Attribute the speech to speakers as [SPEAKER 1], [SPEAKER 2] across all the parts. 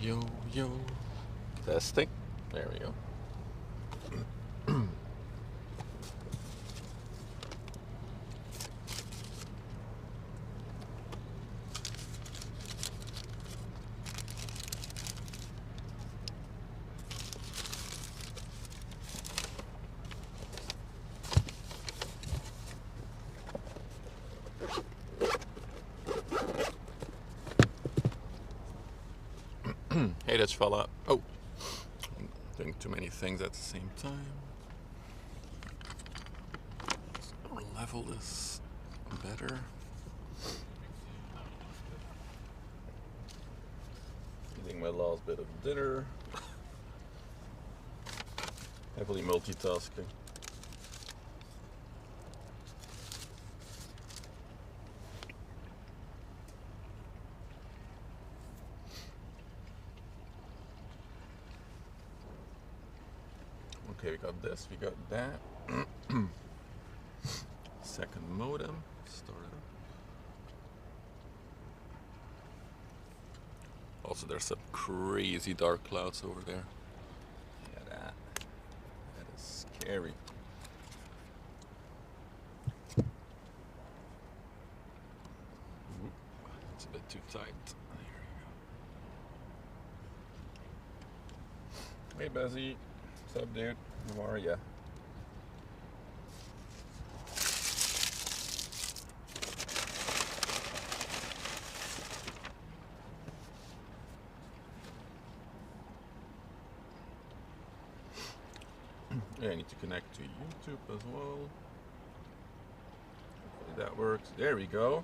[SPEAKER 1] Yo, yo. Testing. There we go. Hey, Dutch fella. Oh, I'm doing too many things at the same time. Let's level this better. Eating my last bit of dinner. Heavily multitasking. Okay, we got this, we got that. Second modem, start it up. Also, there's some crazy dark clouds over there. Look at that. That is scary. Ooh, it's a bit too tight. There we go. Hey, Bezzy. What's up, dude? How are ya? Yeah, I need to connect to YouTube as well. Hopefully that works. There we go.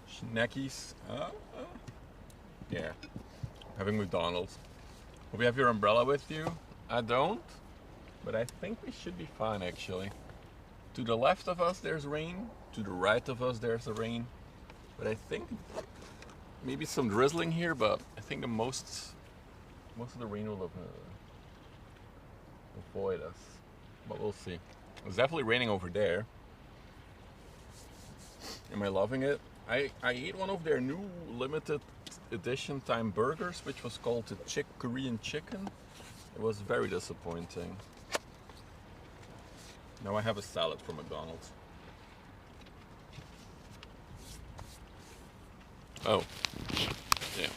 [SPEAKER 1] Schneckies. Yeah. Having McDonald's. Hope you have your umbrella with you. I don't, but I think we should be fine actually. To the left of us there's rain. To the right of us there's a rain. But I think maybe some drizzling here, but I think the most of the rain will avoid us. But we'll see. It's definitely raining over there. Am I loving it? I ate one of their new limited edition time burgers, which was called the Korean chicken. It was very disappointing. Now I have a salad from McDonald's. Oh, yeah.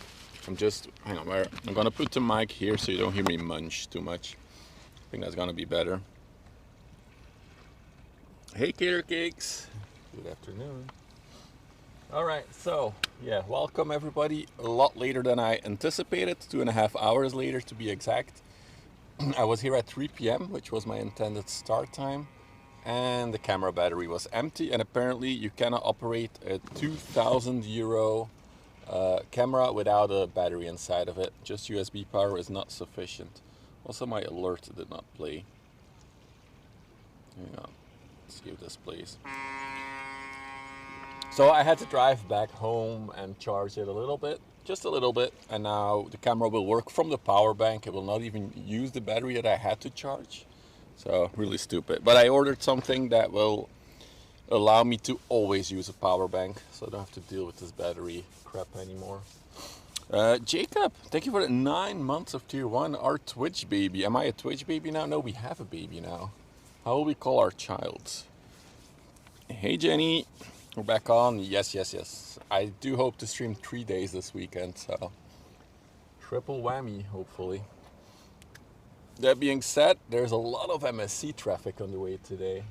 [SPEAKER 1] Hang on, I'm gonna put the mic here so you don't hear me munch too much. I think that's gonna be better. Hey, Cater Cakes. Good afternoon. All right, so yeah, welcome everybody. A lot later than I anticipated, 2.5 hours later to be exact. I was here at 3 p.m., which was my intended start time, and the camera battery was empty, and apparently you cannot operate a 2,000 euro camera without a battery inside of it. Just USB power is not sufficient. Also, my alert did not play. Hang on, let's see if this plays. So I had to drive back home and charge it a little bit, just a little bit, and now the camera will work from the power bank. It will not even use the battery that I had to charge. So really stupid. But I ordered something that will allow me to always use a power bank, so I don't have to deal with this battery crap anymore. Jacob, thank you for the 9 months of tier 1. Our Twitch baby. Am I a Twitch baby now? No, we have a baby now. How will we call our child? Hey Jenny. We're back on. Yes. I do hope to stream 3 days this weekend, so triple whammy, hopefully. That being said, there's a lot of MSC traffic on the way today.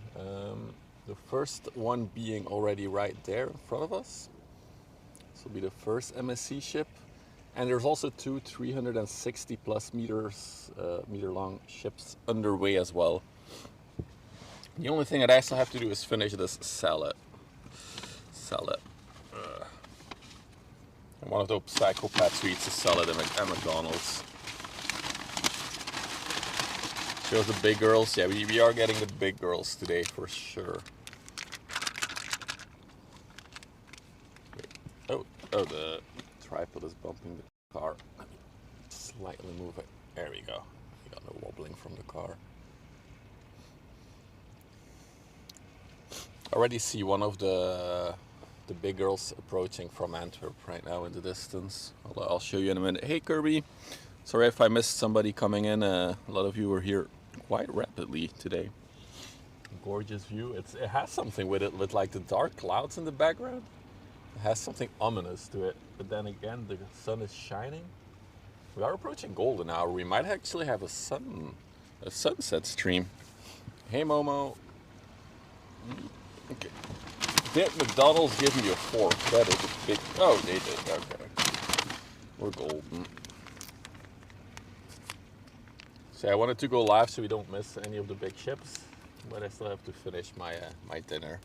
[SPEAKER 1] The first one being already right there in front of us. This will be the first MSC ship. And there's also two 360 plus meter long ships underway as well. The only thing that I still have to do is finish this salad. I'm one of those psychopaths who eats a salad at McDonald's. Shows the big girls. Yeah, we are getting the big girls today for sure. Oh, the tripod is bumping the car. Let me slightly move it. There we go. We got no wobbling from the car. already see one of the big girls approaching from Antwerp right now in the distance. I'll show you in a minute. Hey Kirby, sorry if I missed somebody coming in. A lot of you were here quite rapidly today. Gorgeous view. It has something with it, with like the dark clouds in the background. It has something ominous to it. But then again, the sun is shining. We are approaching golden hour. We might actually have a sunset stream. Hey Momo. Okay. Did McDonald's give me a fork? That is a big... Oh, they did. Okay. We're golden. So I wanted to go live so we don't miss any of the big ships. But I still have to finish my my dinner.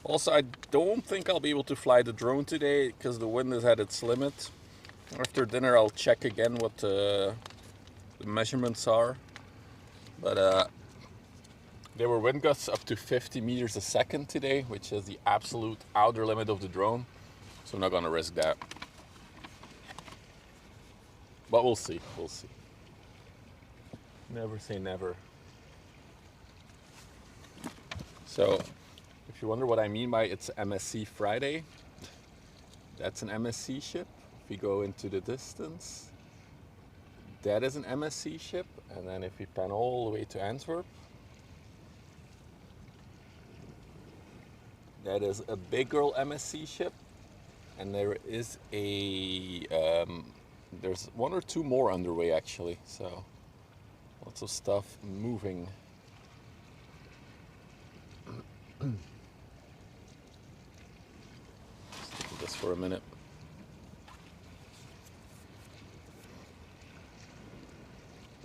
[SPEAKER 1] Also, I don't think I'll be able to fly the drone today because the wind is at its limit. After dinner, I'll check again what the measurements are. But there were wind gusts up to 50 meters a second today, which is the absolute outer limit of the drone. So I'm not gonna risk that. But we'll see, we'll see. Never say never. So, if you wonder what I mean by it's MSC Friday, that's an MSC ship. If we go into the distance, that is an MSC ship. And then if we pan all the way to Antwerp, that is a big girl MSC ship. And there is a, there's one or two more underway actually. So, lots of stuff moving. Let's look at this for a minute.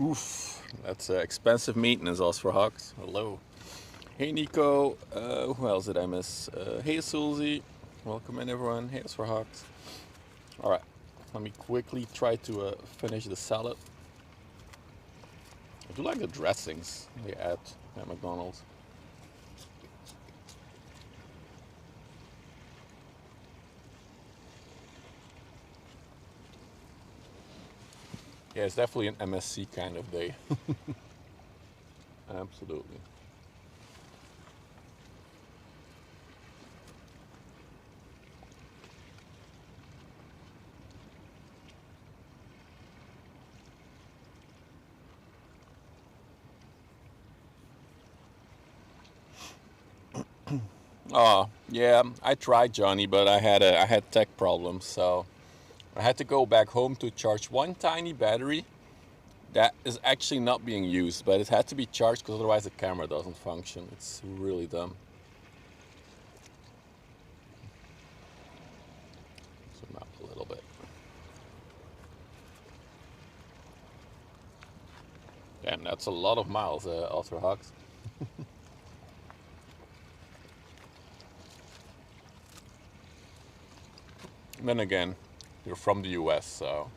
[SPEAKER 1] Oof, that's expensive maintenance, us for Hawks. Hello. Hey Nico, who else did I miss? Hey Susie, welcome in everyone. Hey, us for Hawks. Alright, let me quickly try to finish the salad. I do like the dressings they add at McDonald's. Yeah, it's definitely an MSC kind of day. Absolutely. Oh, yeah, I tried, Johnny, but I had tech problems, so I had to go back home to charge one tiny battery that is actually not being used, but it had to be charged because otherwise the camera doesn't function. It's really dumb. Zoom out a little bit. Damn, that's a lot of miles, Ultra Hawks. Then again, you're from the US, so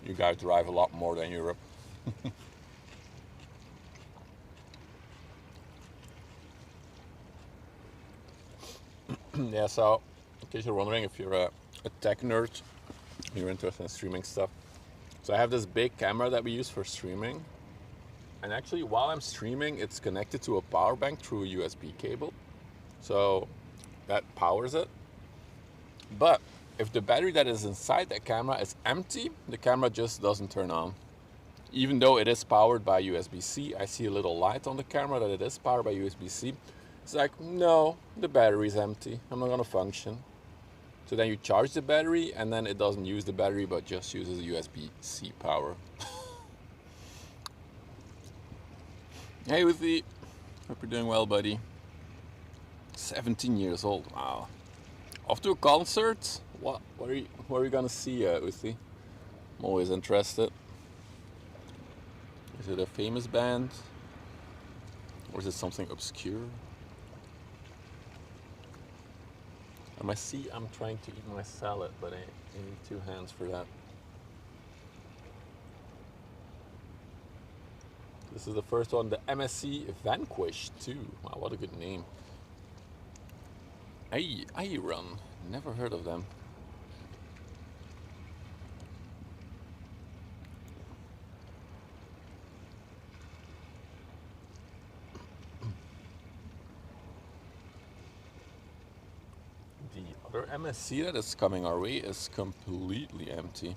[SPEAKER 1] you guys drive a lot more than Europe. Yeah, so in case you're wondering if you're a tech nerd, you're interested in streaming stuff. So I have this big camera that we use for streaming. And actually, while I'm streaming, it's connected to a power bank through a USB cable. So that powers it. But if the battery that is inside that camera is empty, the camera just doesn't turn on. Even though it is powered by USB-C, I see a little light on the camera that it is powered by USB-C. It's like, no, the battery is empty. I'm not gonna function. So then you charge the battery and then it doesn't use the battery but just uses USB-C power. Hey Uthi, hope you're doing well, buddy. 17 years old, wow. Off to a concert? What are you gonna see, Uthi? I'm always interested. Is it a famous band? Or is it something obscure? I see I'm trying to eat my salad, but I need two hands for that. This is the first one, the MSC Vanquish 2. Wow, what a good name. I run. Never heard of them. other MSC that is coming our way is completely empty.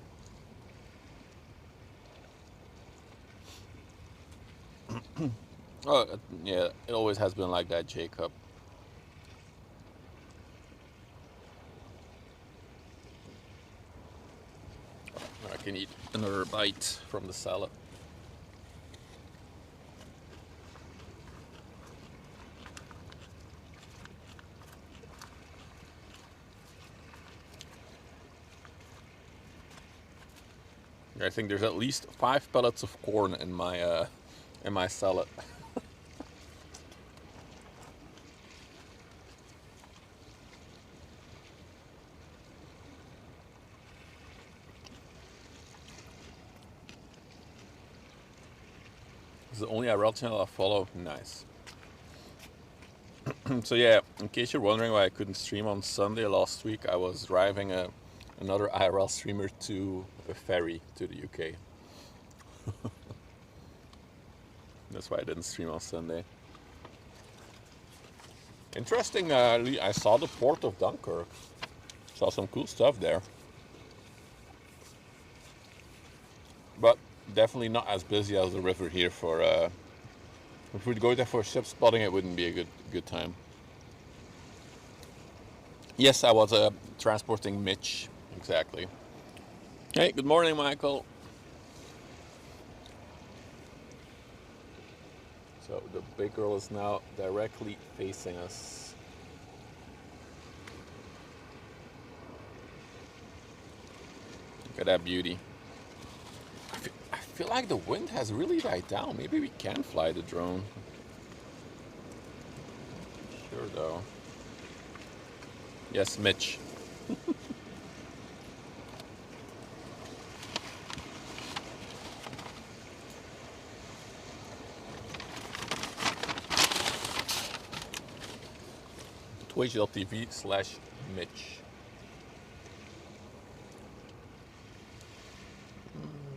[SPEAKER 1] Oh, yeah, it always has been like that, Jacob. I can eat another bite from the salad. I think there's at least 5 pellets of corn in my salad. This is the only IRL channel I follow. Nice. So yeah, in case you're wondering why I couldn't stream on Sunday last week, I was driving another IRL streamer to a ferry to the UK. That's why I didn't stream on Sunday. Interesting, I saw the port of Dunkirk. Saw some cool stuff there. But definitely not as busy as the river here for, if we'd go there for ship spotting, it wouldn't be a good time. Yes, I was transporting Mitch, exactly. Hey, good morning, Michael. So the big girl is now directly facing us. Look at that beauty. I feel like the wind has really died down. Maybe we can fly the drone. Sure though. Yes, Mitch. Twitch.tv/Mitch.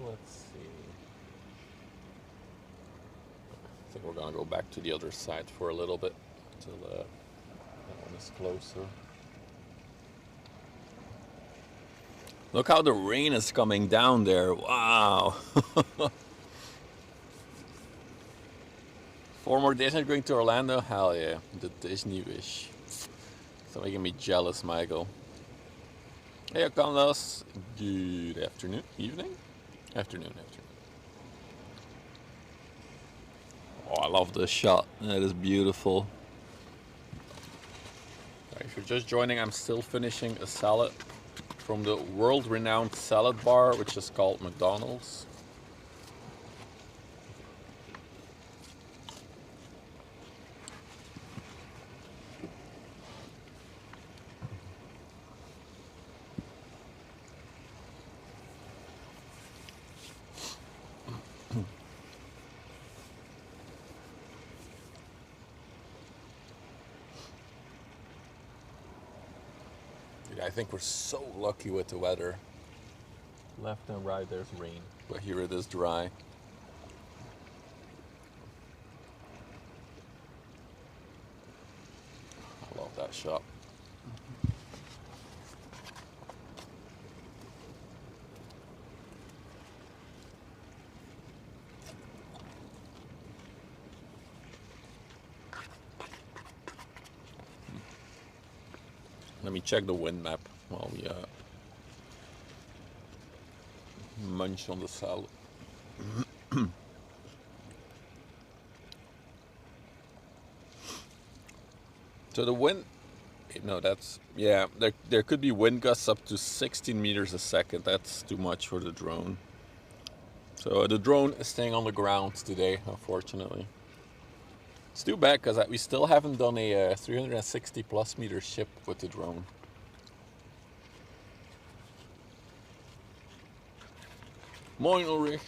[SPEAKER 1] Let's see. I think we're gonna go back to the other side for a little bit until that one is closer. Look how the rain is coming down there. Wow. 4 more days and going to Orlando? Hell yeah. The Disney wish. It's making me jealous, Michael. Hey, Carlos. Good afternoon. Evening? Afternoon. Oh, I love this shot. That is beautiful. If you're just joining, I'm still finishing a salad from the world-renowned salad bar, which is called McDonald's. I think we're so lucky with the weather. Left and right there's rain, but here it is dry. I love that shot. Let me check the wind map while we munch on the salad. So the wind, no, that's, yeah, there could be wind gusts up to 16 meters a second. That's too much for the drone. So the drone is staying on the ground today, unfortunately. It's too bad because we still haven't done a 360 plus meter ship with the drone. Moin Ulrich.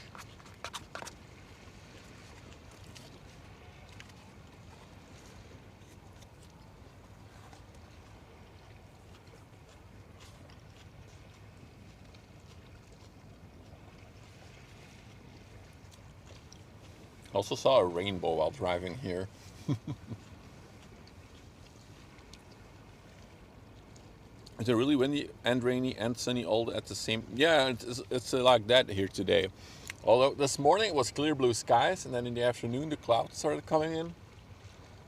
[SPEAKER 1] Also saw a rainbow while driving here. Is it really windy and rainy and sunny all at the same? Yeah, it's like that here today. Although this morning it was clear blue skies, and then in the afternoon the clouds started coming in.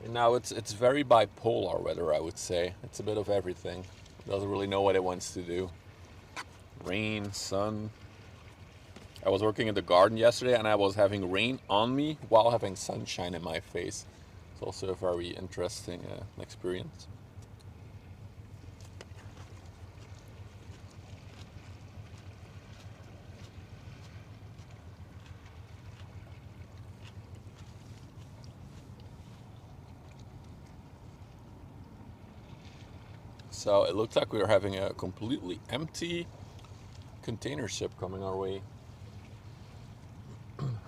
[SPEAKER 1] And now it's very bipolar weather, I would say. It's a bit of everything. Doesn't really know what it wants to do. Rain, sun. I was working in the garden yesterday and I was having rain on me while having sunshine in my face. It's also a very interesting experience. So it looks like we're having a completely empty container ship coming our way.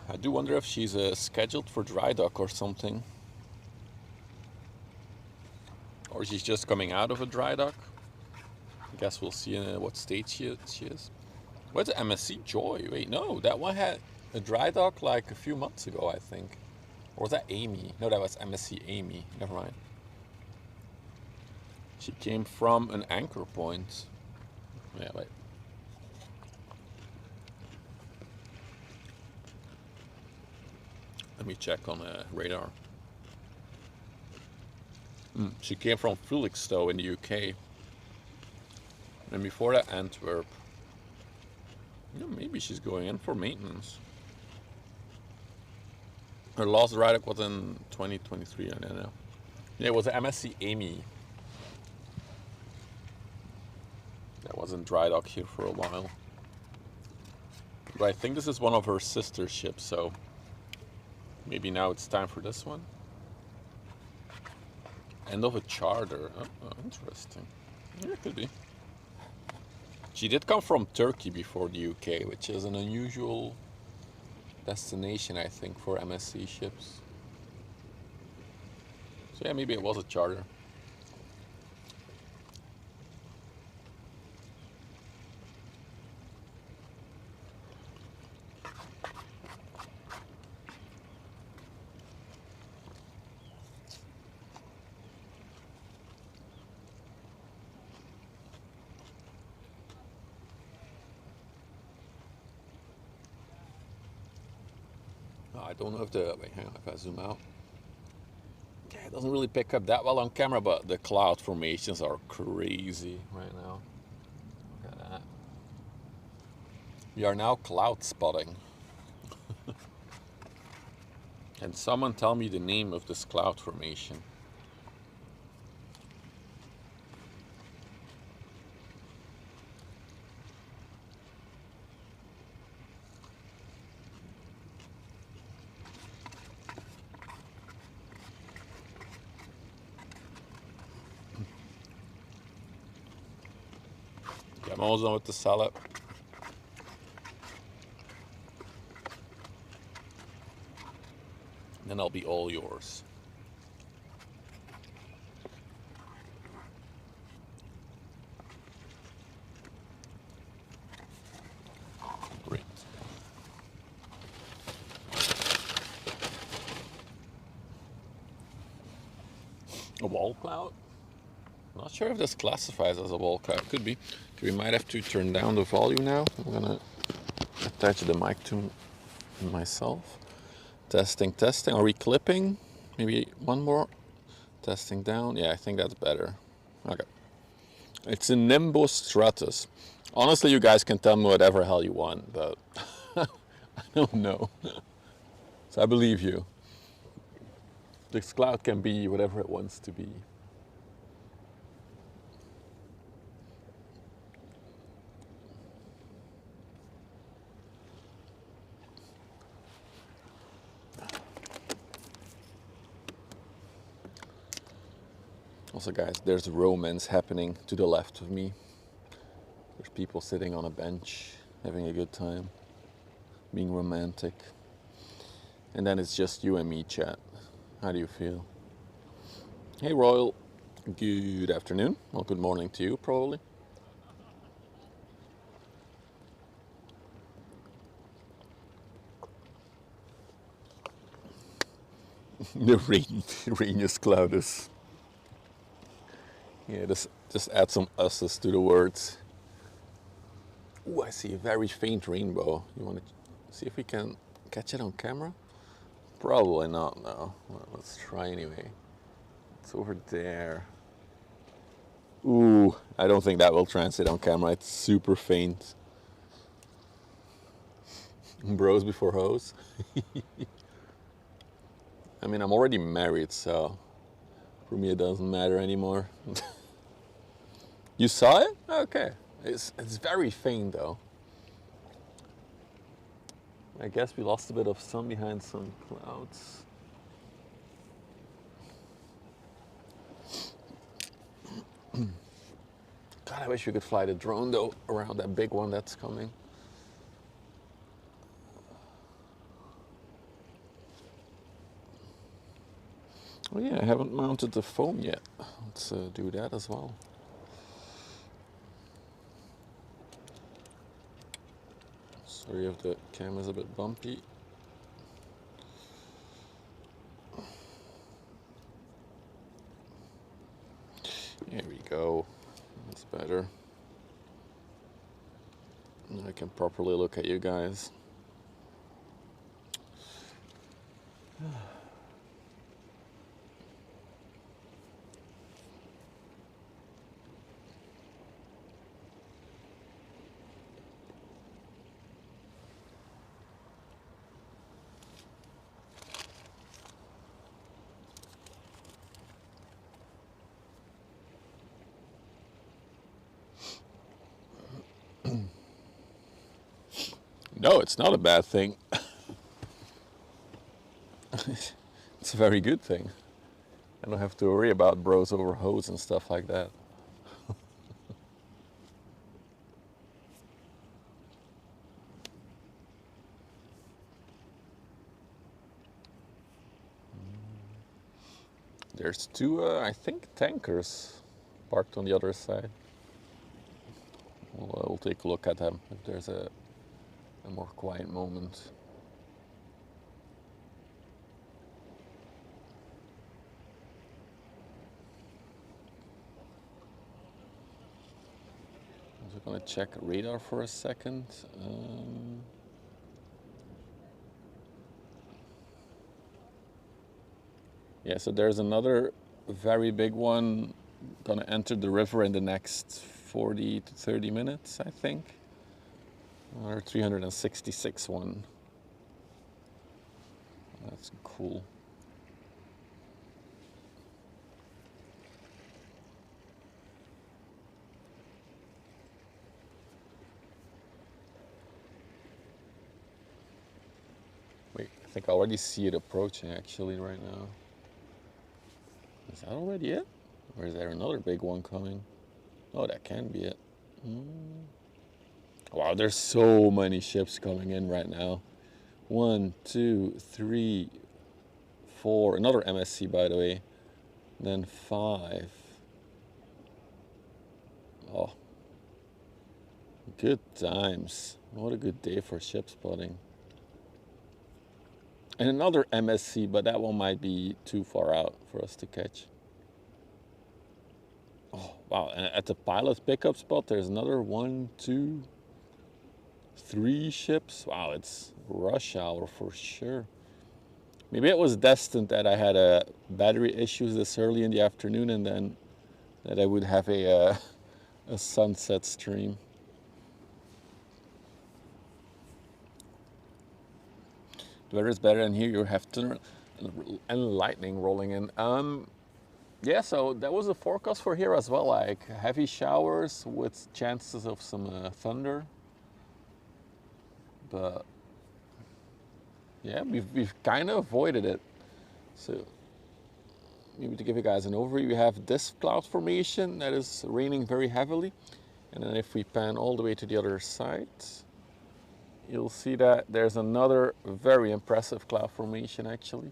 [SPEAKER 1] I do wonder if she's scheduled for dry dock or something. Or she's just coming out of a dry dock. I guess we'll see what state she is. What's MSC Joy? Wait, no, that one had a dry dock like a few months ago, I think. Or was that Amy? No, that was MSC Amy. Never mind. She came from an anchor point. Yeah, wait. Let me check on radar. She came from Felixstowe in the UK. And before that, Antwerp. Yeah, maybe she's going in for maintenance. Her last dry dock was in 2023, I don't know. Yeah, it was MSC Amy. That was in dry dock here for a while. But I think this is one of her sister ships, so maybe now it's time for this one. End of a charter. Oh, interesting. Yeah, it could be. She did come from Turkey before the UK, which is an unusual destination, I think, for MSC ships. So yeah, maybe it was a charter. I don't know if wait, hang on, if I zoom out. Yeah, it doesn't really pick up that well on camera, but the cloud formations are crazy right now. Look at that. We are now cloud spotting. Can someone tell me the name of this cloud formation? Okay, I'm almost done with the salad. Then I'll be all yours. Great. A wall cloud? Not sure if this classifies as a wall cloud. Could be. Okay, we might have to turn down the volume now. I'm gonna attach the mic to myself. Testing, testing. Are we clipping? Maybe one more. Testing down. Yeah, I think that's better. Okay. It's a Nimbus Stratus. Honestly, you guys can tell me whatever hell you want, but I don't know. So I believe you. This cloud can be whatever it wants to be. Also, guys, there's romance happening to the left of me. There's people sitting on a bench, having a good time, being romantic. And then it's just you and me, chat. How do you feel? Hey, Royal. Good afternoon. Well, good morning to you, probably. The Rheinius Claudus. Yeah, just add some S's to the words. Ooh, I see a very faint rainbow. You want to see if we can catch it on camera? Probably not, no. Well, let's try anyway. It's over there. Ooh, I don't think that will translate on camera. It's super faint. Bros before hoes. I mean, I'm already married, so for me it doesn't matter anymore. You saw it? Okay. It's very faint though. I guess we lost a bit of sun behind some clouds. God, I wish we could fly the drone though around that big one that's coming. Oh yeah, I haven't mounted the phone yet. Let's do that as well. Sorry if the camera's a bit bumpy. There we go. That's better. Now I can properly look at you guys. No, it's not a bad thing. It's a very good thing. I don't have to worry about bros over hoes and stuff like that. There's two, I think, tankers parked on the other side. We'll take a look at them if there's a more quiet moment. I'm just gonna check radar for a second. Yeah, so there's another very big one gonna enter the river in the next 40 to 30 minutes, I think. Another 366 one. That's cool. Wait, I think I already see it approaching actually right now. Is that already it? Or is there another big one coming? Oh, that can be it. Wow, there's so many ships coming in right now. 1, 2, 3, 4. Another MSC, by the way. Then 5. Oh, good times. What a good day for ship spotting. And another MSC, but that one might be too far out for us to catch. Oh, wow. And at the pilot pickup spot, there's another 1, 2, 3 ships. Wow, it's rush hour for sure. Maybe it was destined that I had battery issues this early in the afternoon and then that I would have a sunset stream. The weather is better than here. You have thunder and lightning rolling in. Yeah, so that was the forecast for here as well, like heavy showers with chances of some thunder. But yeah, we've kind of avoided it. So maybe to give you guys an overview, we have this cloud formation that is raining very heavily. And then if we pan all the way to the other side, you'll see that there's another very impressive cloud formation actually.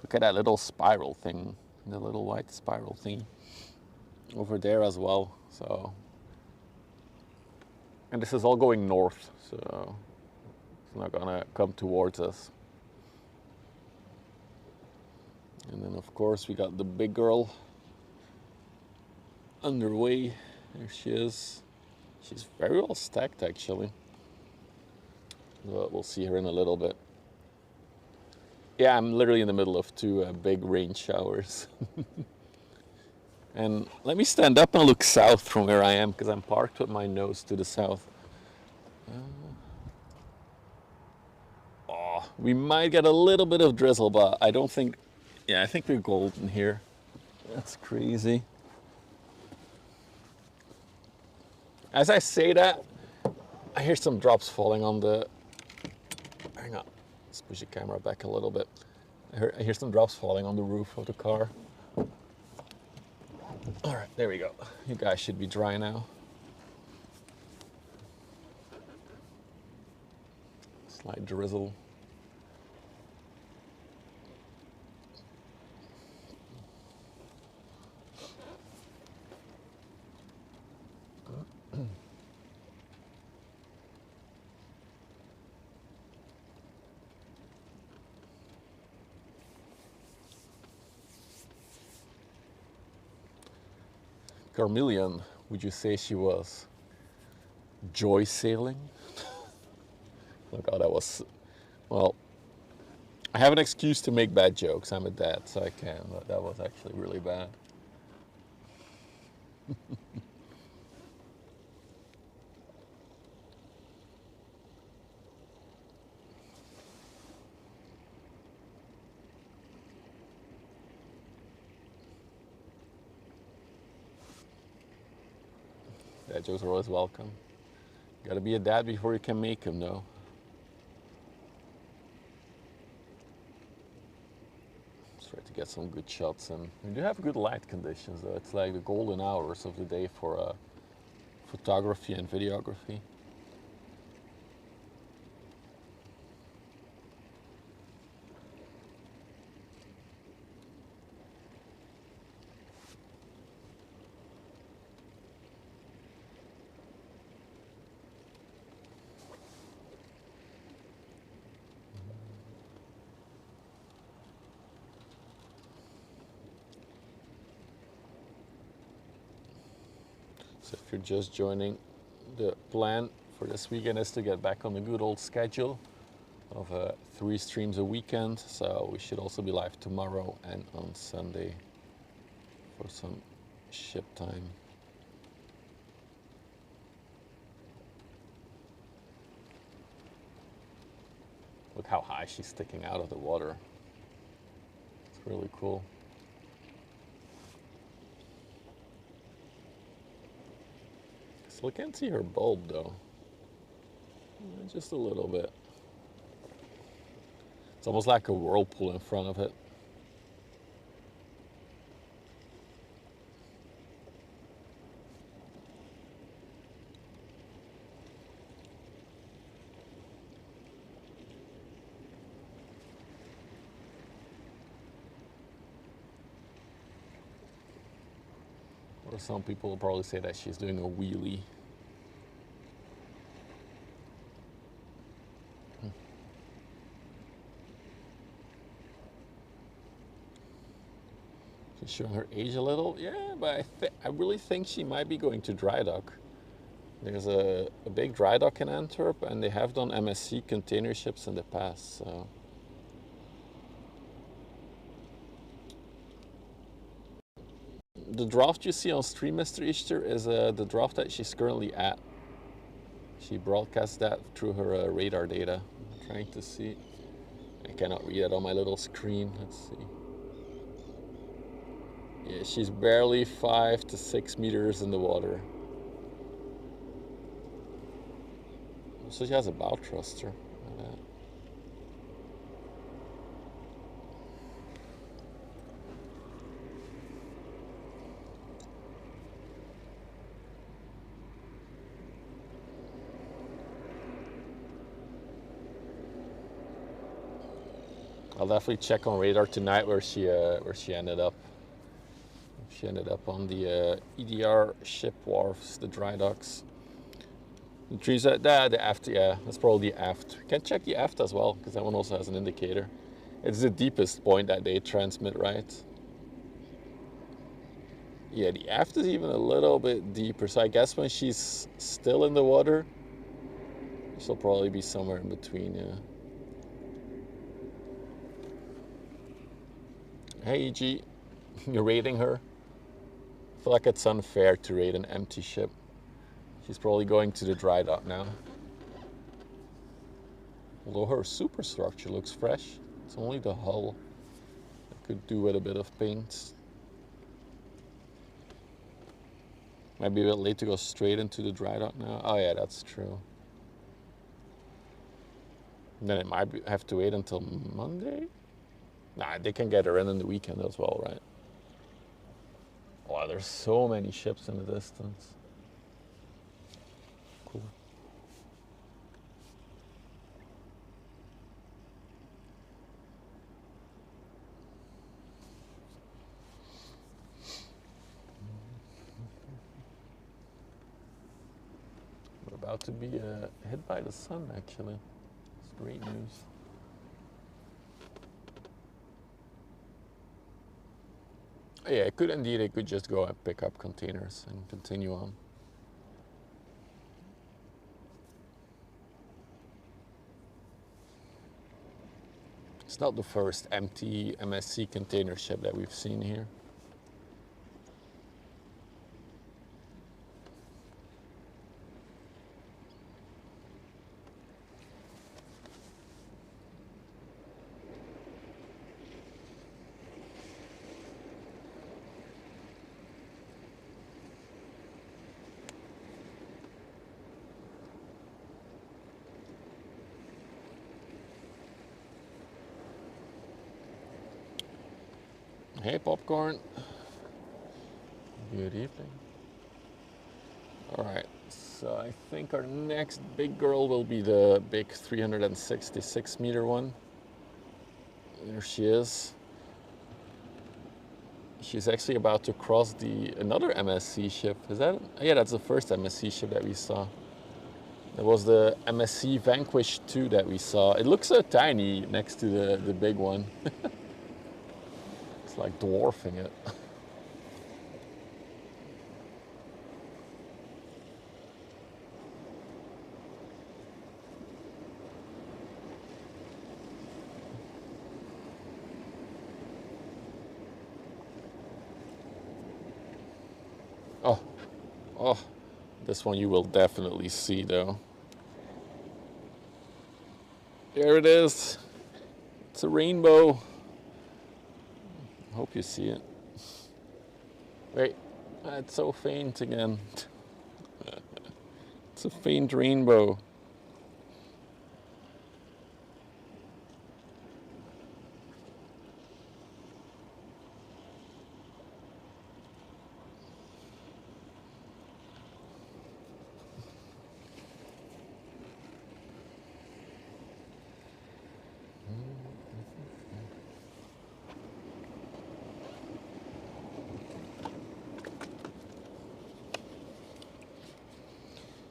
[SPEAKER 1] Look at that little spiral thing, the little white spiral thing over there as well. So, and this is all going north, so it's not gonna come towards us. And then of course we got the big girl underway. There she is. She's very well stacked, actually. Well, we'll see her in a little bit. Yeah, I'm literally in the middle of two big rain showers. And let me stand up and look south from where I am, because I'm parked with my nose to the south. Oh, we might get a little bit of drizzle, but I don't think... Yeah, I think we're golden here. That's crazy. As I say that, I hear some drops falling on the... Hang on, let's push the camera back a little bit. I hear some drops falling on the roof of the car. All right, there we go. You guys should be dry now. Slight drizzle. Carmelian, would you say she was joy sailing? Oh God, that was... Well, I have an excuse to make bad jokes. I'm a dad, so I can, but that was actually really bad. Dad jokes are always welcome. You gotta be a dad before you can make them, though. Let's try to get some good shots, and we do have good light conditions, though. It's like the golden hours of the day for photography and videography. So if you're just joining, the plan for this weekend is to get back on the good old schedule of 3 streams a weekend. So we should also be live tomorrow and on Sunday for some ship time. Look how high she's sticking out of the water. It's really cool. Still can't see her bulb though. Just a little bit. It's almost like a whirlpool in front of it. Or some people will probably say that she's doing a wheelie. She's showing her age a little. Yeah, but I really think she might be going to dry dock. There's a big dry dock in Antwerp, and they have done MSC container ships in the past, so... The draft you see on stream, Mr. Easter, is the draft that she's currently at. She broadcasts that through her radar data. I'm trying to see. I cannot read it on my little screen. Let's see. Yeah, she's barely 5 to 6 meters in the water. So she has a bow thruster. I'll definitely check on radar tonight where she ended up. She ended up on the EDR ship wharfs, the dry docks. The trees at the aft, yeah, that's probably the aft. You can check the aft as well, because that one also has an indicator. It's the deepest point that they transmit, right? Yeah, the aft is even a little bit deeper. So I guess when she's still in the water, she'll probably be somewhere in between, yeah. Hey, EG, you're rating her? I feel like it's unfair to rate an empty ship. She's probably going to the dry dock now. Although her superstructure looks fresh. It's only the hull. I could do with a bit of paint. Might be a bit late to go straight into the dry dock now. Oh yeah, that's true. And then it might have to wait until Monday? Nah, they can get her in the weekend as well, right? Wow, there's so many ships in the distance. Cool. We're about to be hit by the sun, actually. It's great news. Yeah, it could just go and pick up containers and continue on. It's not the first empty MSC container ship that we've seen here. Hey, Popcorn. Good evening. All right, so I think our next big girl will be the big 366 meter one. There she is. She's actually about to cross another MSC ship. Is that? Yeah, that's the first MSC ship that we saw. That was the MSC Vanquish 2 that we saw. It looks so tiny next to the big one. It's like dwarfing it. Oh, this one you will definitely see though. There it is. It's a rainbow. Hope you see it. Wait, it's so faint again. It's a faint rainbow.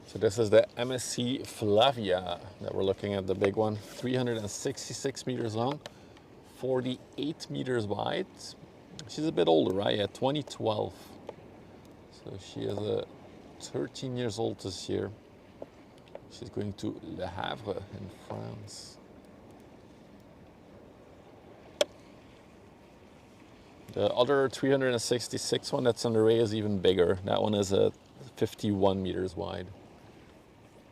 [SPEAKER 1] So this is the MSC Flavia that we're looking at, the big one. 366 meters long, 48 meters wide. She's a bit older, right? Yeah, 2012. So she is 13 years old this year. She's going to Le Havre in France. The other 366 one that's on the ray is even bigger. That one is 51 meters wide,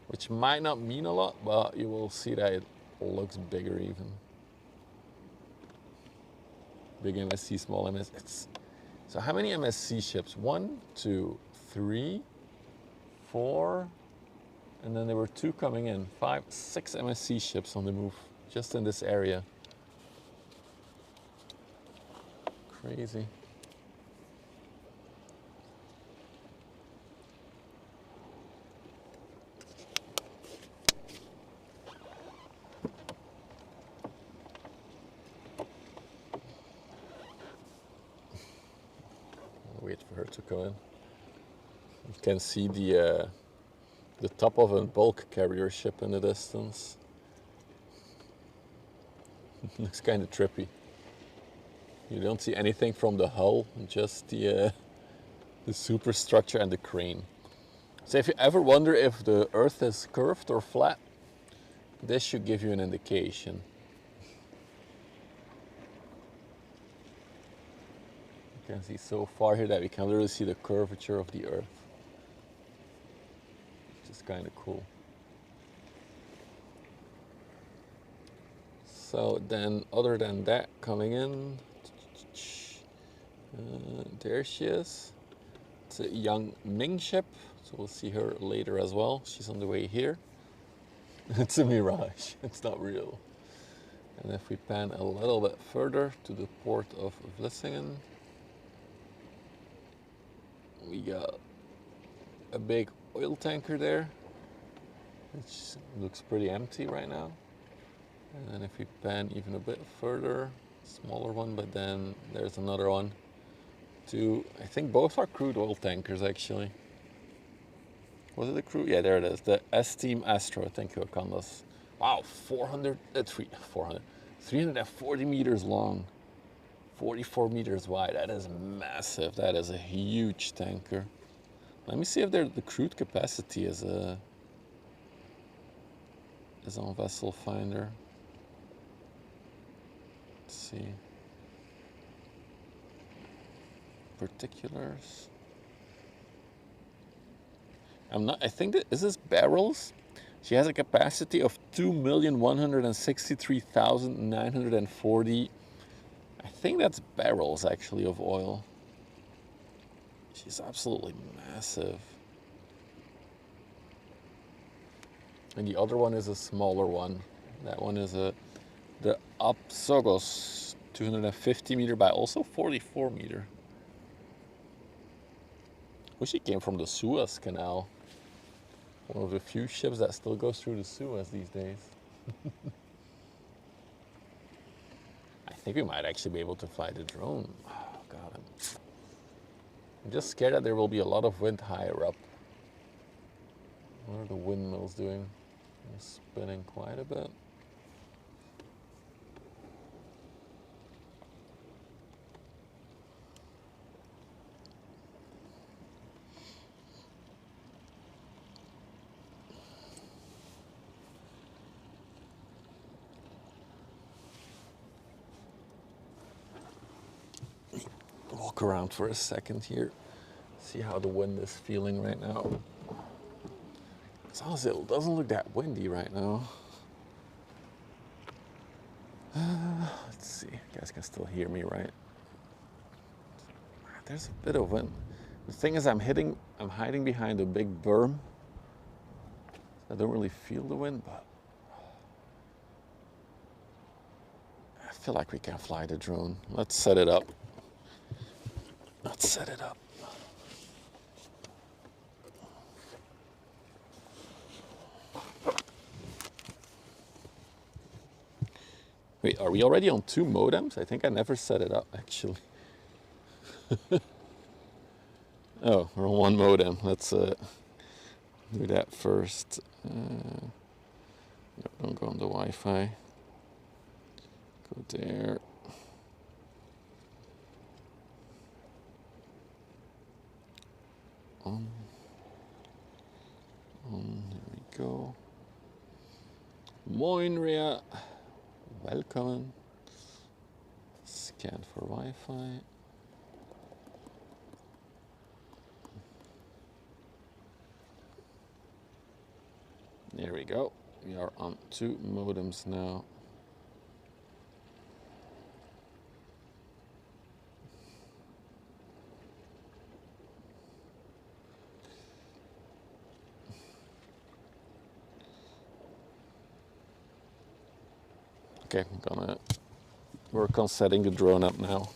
[SPEAKER 1] which might not mean a lot, but you will see that it looks bigger even. Big MSC, small MSC. So how many MSC ships? 1, 2, 3, 4, and then there were 2 coming in. 5, 6 MSC ships on the move, just in this area. Crazy. Wait for her to come in. You can see the top of a bulk carrier ship in the distance. Looks kind of trippy. You don't see anything from the hull, just the the superstructure and the crane. So if you ever wonder if the Earth is curved or flat, this should give you an indication. You can see so far here that we can literally see the curvature of the Earth, which is kind of cool. So then, other than that, coming in, there she is. It's a young Ming ship, so we'll see her later as well. She's on the way here. It's a mirage, it's not real. And if we pan a little bit further to the port of Vlissingen, we got a big oil tanker there, which looks pretty empty right now. And then if we pan even a bit further, smaller one, but then there's another one. I think both are crude oil tankers actually. Was it a crude? Yeah, there it is. The S-Team Astro, thank you, Akandas. Wow, 340 meters long, 44 meters wide. That is massive. That is a huge tanker. Let me see if the crude capacity is on Vessel Finder. Let's see. Particulars. I think that is this barrels. She has a capacity of 2,163,940. I think that's barrels actually of oil. She's absolutely massive. And the other one is a smaller one. That one is the Apsogos, 250 meter by also 44 meter. Wish she came from the Suez Canal. One of the few ships that still goes through the Suez these days. I think we might actually be able to fly the drone. Oh God, I'm just scared that there will be a lot of wind higher up. What are the windmills doing? They're spinning quite a bit. Walk around for a second here, see how the wind is feeling right now. It's honestly, it doesn't look that windy right now. Let's see, you guys can still hear me, right? There's a bit of wind. The thing is, I'm hiding behind a big berm. I don't really feel the wind, but I feel like we can fly the drone. Let's set it up. Let's set it up. Wait, are we already on 2 modems? I think I never set it up, actually. Oh, we're on 1 modem. Let's do that first. No, don't go on the Wi-Fi. Go there. There we go. Moin Ria, welcome. Scan for Wi-Fi. There we go. We are on 2 modems now. Okay, I'm gonna work on setting the drone up now.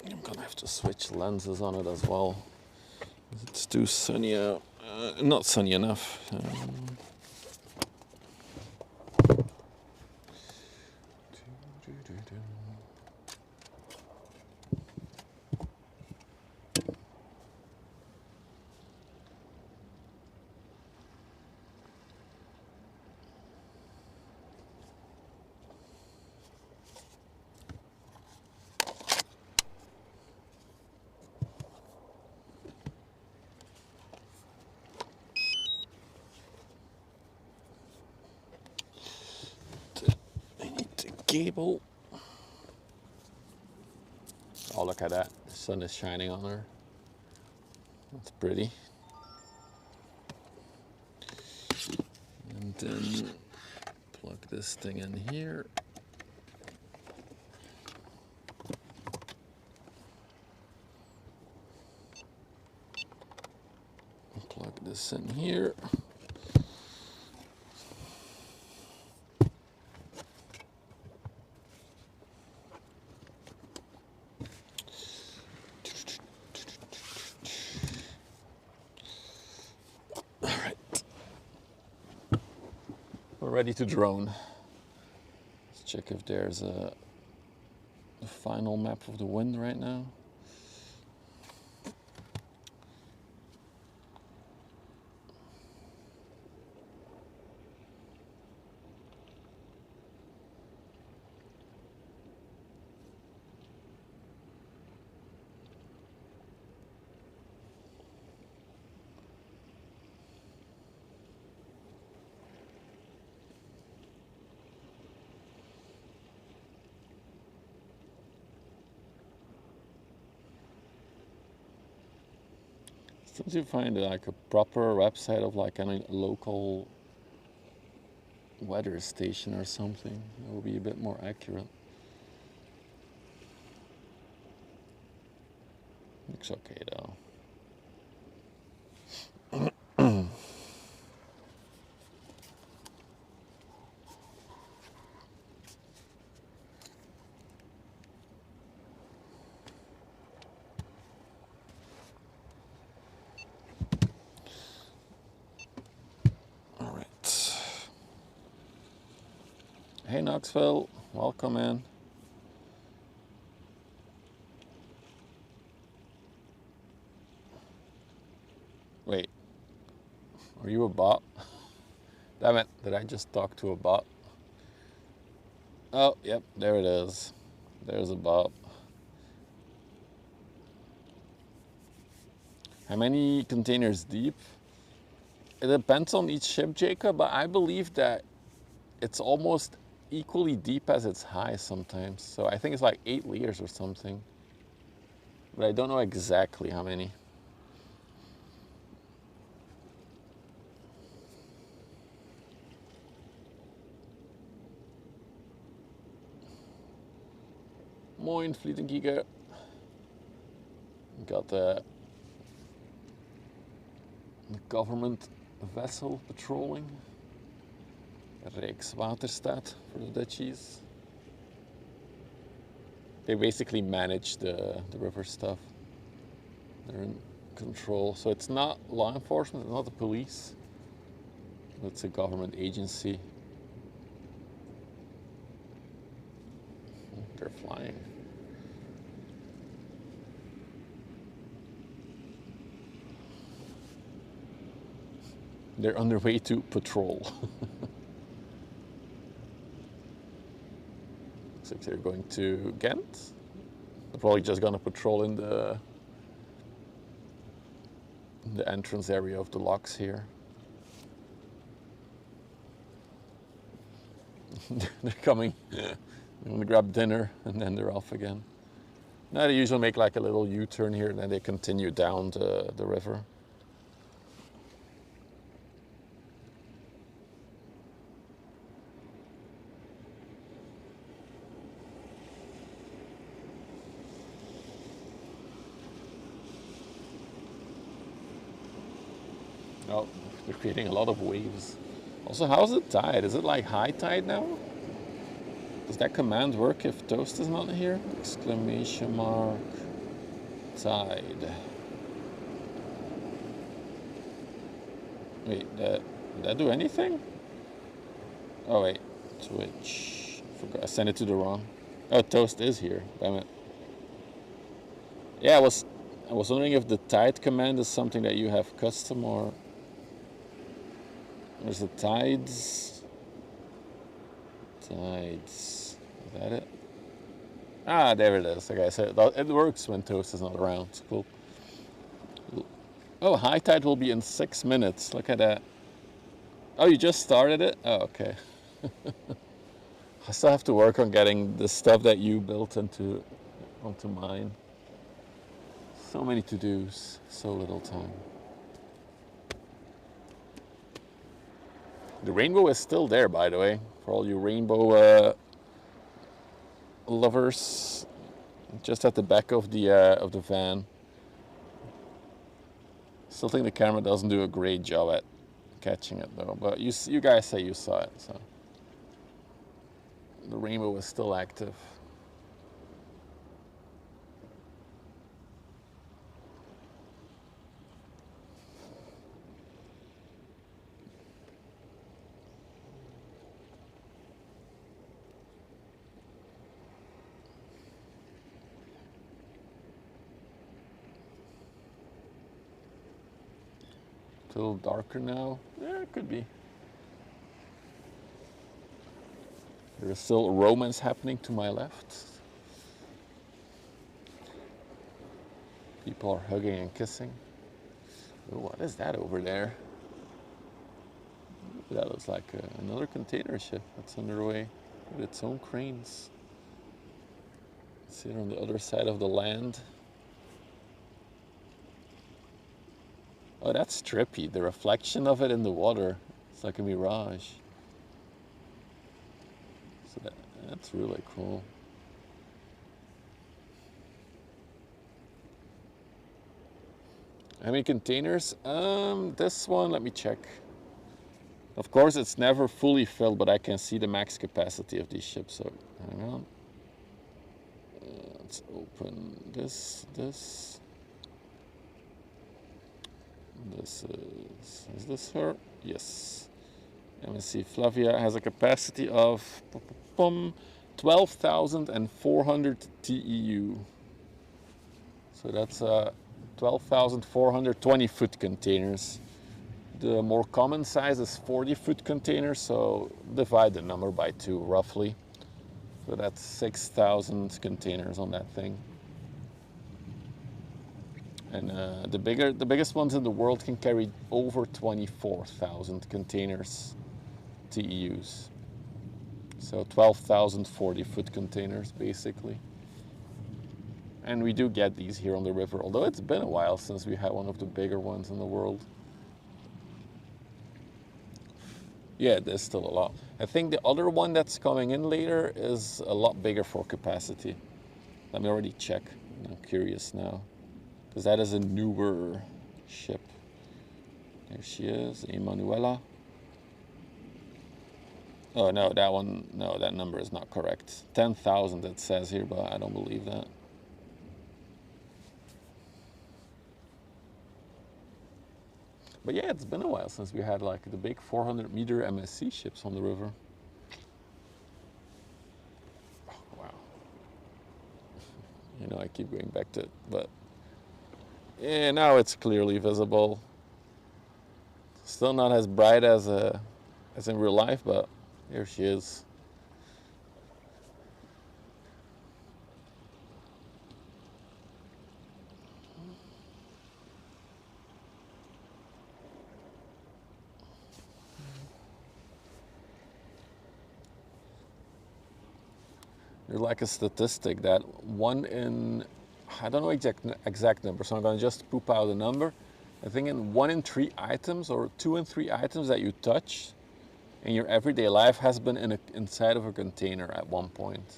[SPEAKER 1] I'm gonna have to switch lenses on it as well. It's too sunny out. Not sunny enough. Cable. Oh, look at that. The sun is shining on her. That's pretty. And then plug this thing in here. Plug this in here. Ready to drone. Let's check if there's a final map of the wind right now. Still to find like a proper website of like a local weather station or something. That would be a bit more accurate. Looks okay though. Hey Knoxville, welcome in. Wait, are you a bot? Damn it, did I just talk to a bot? Oh, yep, there it is. There's a bot. How many containers deep? It depends on each ship, Jacob, but I believe that it's almost equally deep as it's high sometimes. So I think it's like 8 liters or something. But I don't know exactly how many. Moin, Vlietengiga. Got the government vessel patrolling. Rijkswaterstaat for the Dutchies. They basically manage the river stuff. They're in control. So it's not law enforcement, it's not the police. It's a government agency. They're flying. They're on their way to patrol. Looks like they're going to Ghent. They're probably just gonna patrol in the entrance area of the locks here. They're coming. They're gonna grab dinner and then they're off again. Now they usually make like a little U-turn here and then they continue down the river. Oh, they're creating a lot of waves. Also, how's the tide? Is it like high tide now? Does that command work if Toast is not here? Exclamation mark. Tide. Wait, did that do anything? Oh wait, switch. Forgot, I sent it to the wrong. Oh, toast is here. Damn it. Yeah, I was wondering if the tide command is something that you have custom or there's the tides. Tides. Is that it? Ah, there it is. Okay, so it works when toast is not around. Cool. Oh, high tide will be in 6 minutes. Look at that. Oh, you just started it? Oh, okay. I still have to work on getting the stuff that you built onto mine. So many to-dos, so little time. The rainbow is still there, by the way, for all you rainbow lovers. Just at the back of the van. Still think the camera doesn't do a great job at catching it though, but you guys say you saw it, so the rainbow is still active. A little darker now. Yeah, it could be. There is still romance happening to my left. People are hugging and kissing. Ooh, what is that over there? That looks like another container ship that's underway with its own cranes. See it on the other side of the land. Oh, that's trippy. The reflection of it in the water. It's like a mirage. So that's really cool. How many containers? This one, let me check. Of course, it's never fully filled, but I can see the max capacity of these ships. So, hang on. Let's open this. This is this her? Yes. Let me see. Flavia has a capacity of 12,400 TEU. So that's 12,420 foot containers. The more common size is 40-foot containers, so divide the number by 2 roughly. So that's 6,000 containers on that thing. And the biggest ones in the world can carry over 24,000 containers, TEUs. So 12,000 40-foot containers, basically. And we do get these here on the river, although it's been a while since we had one of the bigger ones in the world. Yeah, there's still a lot. I think the other one that's coming in later is a lot bigger for capacity. Let me already check. I'm curious now. Because that is a newer ship. There she is, Emanuela. Oh no, that one, no, that number is not correct. 10,000 it says here, but I don't believe that. But yeah, it's been a while since we had like the big 400-meter MSC ships on the river. Oh, wow. You know, I keep going back to it, but yeah, now it's clearly visible. Still not as bright as in real life, but here she is. There's like a statistic that I don't know exact number, so I'm gonna just poop out a number. I think in 1 in 3 items or 2 in 3 items that you touch in your everyday life has been inside of a container at one point.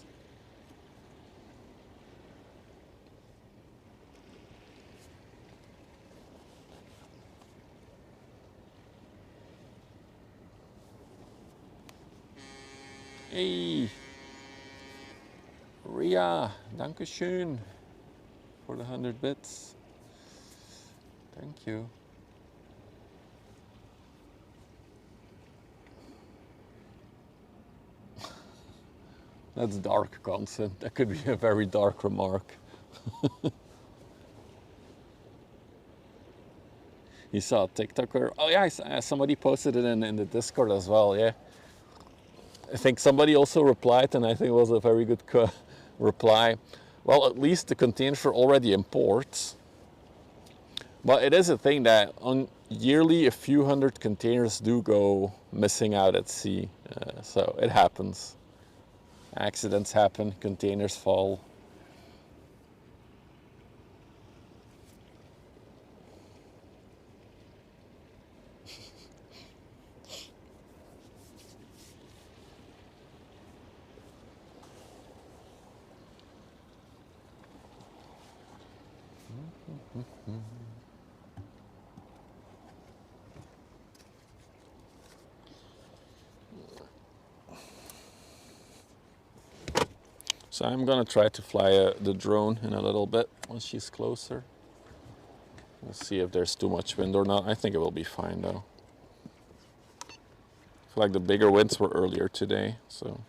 [SPEAKER 1] Hey, Ria, dankeschön for the 100 bits. Thank you. That's dark content. That could be a very dark remark. You saw a TikToker? Oh yeah, somebody posted it in the Discord as well, yeah. I think somebody also replied, and I think it was a very good reply. Well, at least the containers are already imports. But it is a thing that on yearly a few hundred containers do go missing out at sea. So it happens. Accidents happen, containers fall. So I'm gonna try to fly the drone in a little bit once she's closer. We'll see if there's too much wind or not. I think it will be fine though. I feel like the bigger winds were earlier today, so.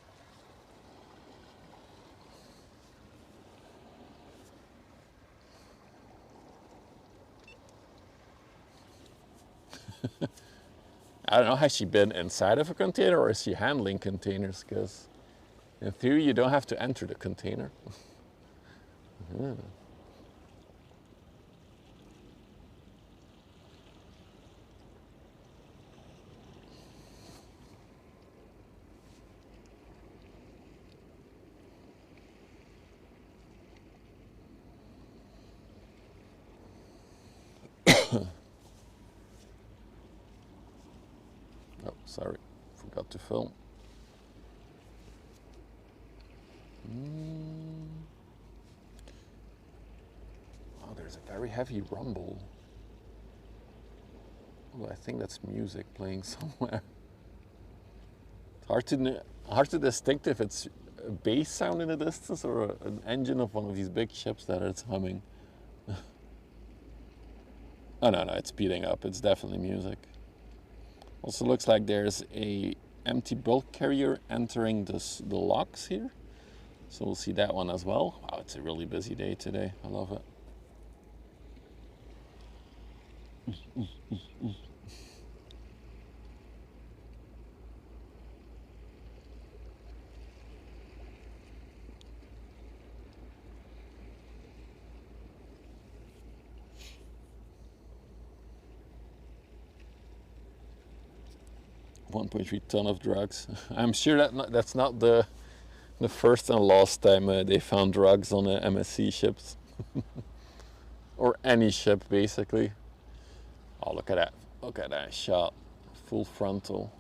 [SPEAKER 1] I don't know, has she been inside of a container or is she handling containers? Because in theory you don't have to enter the container. Yeah. Oh, sorry, forgot to film. Oh, there's a very heavy rumble. Oh, I think that's music playing somewhere. It's hard to distinct if it's a bass sound in the distance or an engine of one of these big ships that it's humming. Oh no, it's speeding up. It's definitely music. Also looks like there's a empty bulk carrier entering the locks here. So we'll see that one as well. Wow, it's a really busy day today. I love it. 1.3 ton of drugs. I'm sure that's not the first and last time they found drugs on MSC ships. Or any ship, basically. Oh, look at that. Look at that shot. Full frontal.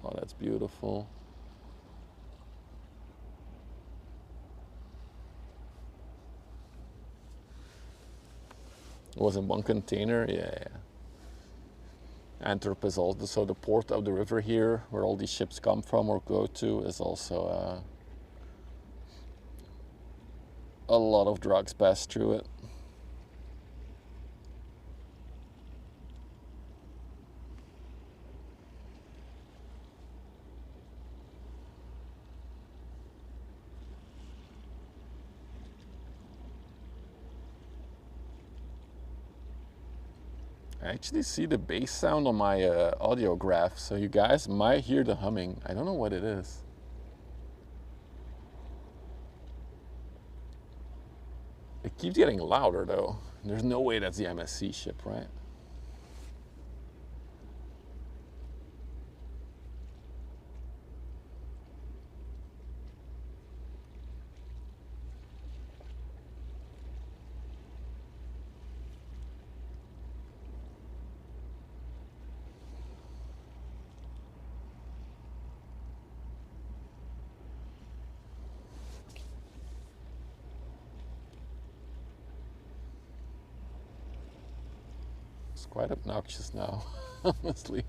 [SPEAKER 1] Oh, that's beautiful. It was in one container, yeah. Antwerp is also the port of the river here, where all these ships come from or go to, is also a lot of drugs pass through it. I actually see the bass sound on my audio graph, so you guys might hear the humming. I don't know what it is. It keeps getting louder though. There's no way that's the MSC ship, right? It's quite obnoxious now, honestly.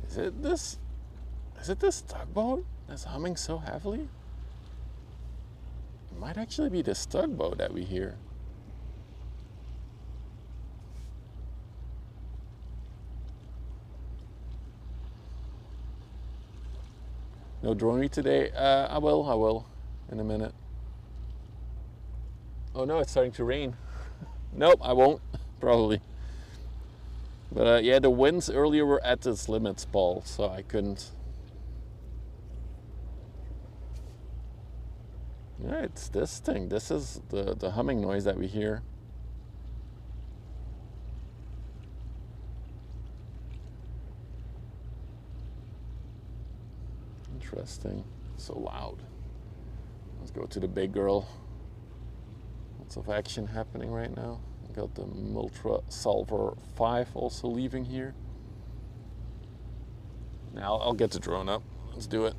[SPEAKER 1] Is it this tugboat that's humming so heavily? It might actually be this tugboat that we hear. No dronery today. I will in a minute. Oh no, it's starting to rain. Nope, I won't, probably. But yeah, the winds earlier were at its limits, Paul, so I couldn't. Yeah, it's this thing. This is the humming noise that we hear. Interesting. So loud. Let's go to the big girl. Lots of action happening right now. Got the Multra Solver 5 also leaving here. Now I'll get the drone up. Let's do it.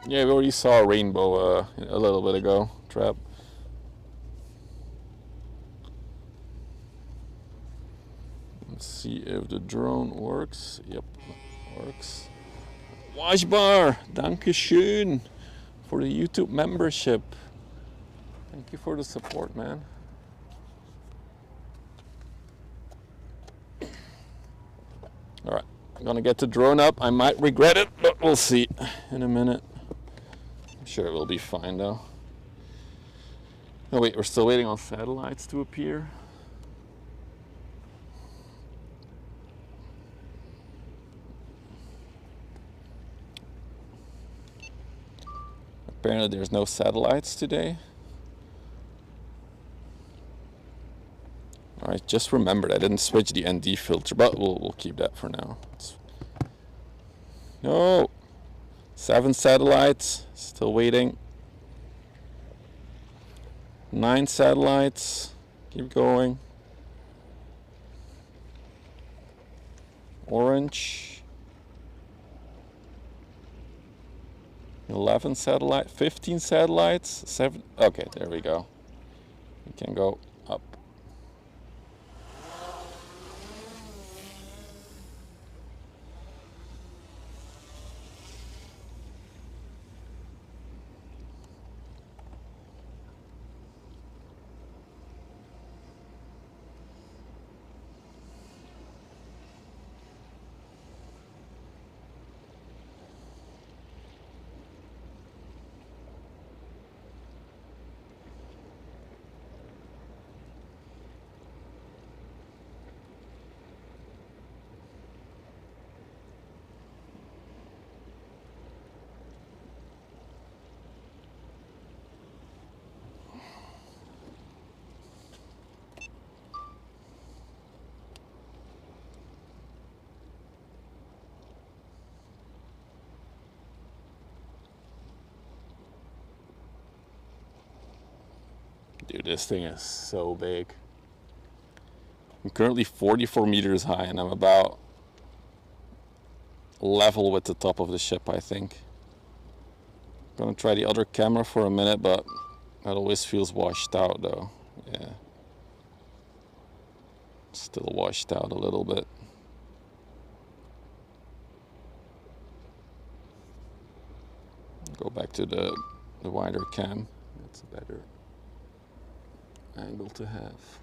[SPEAKER 1] Yeah, we already saw a rainbow a little bit ago, Trap. Let's see if the drone works. Yep, works. Washbar, dankeschön for the YouTube membership. Thank you for the support, man. All right, I'm gonna get the drone up. I might regret it, but we'll see in a minute. I'm sure it will be fine though. Oh wait, we're still waiting on satellites to appear. Apparently there's no satellites today. Alright, just remembered I didn't switch the ND filter, but we'll keep that for now. No! 7 satellites, still waiting. 9 satellites, keep going. Orange. 11 satellites, 15 satellites, 7. Okay, there we go. We can go up. Dude, this thing is so big. I'm currently 44 meters high and I'm about level with the top of the ship, I think. Gonna try the other camera for a minute, but that always feels washed out though. Yeah. Still washed out a little bit. Go back to the wider cam. That's a better angle to have.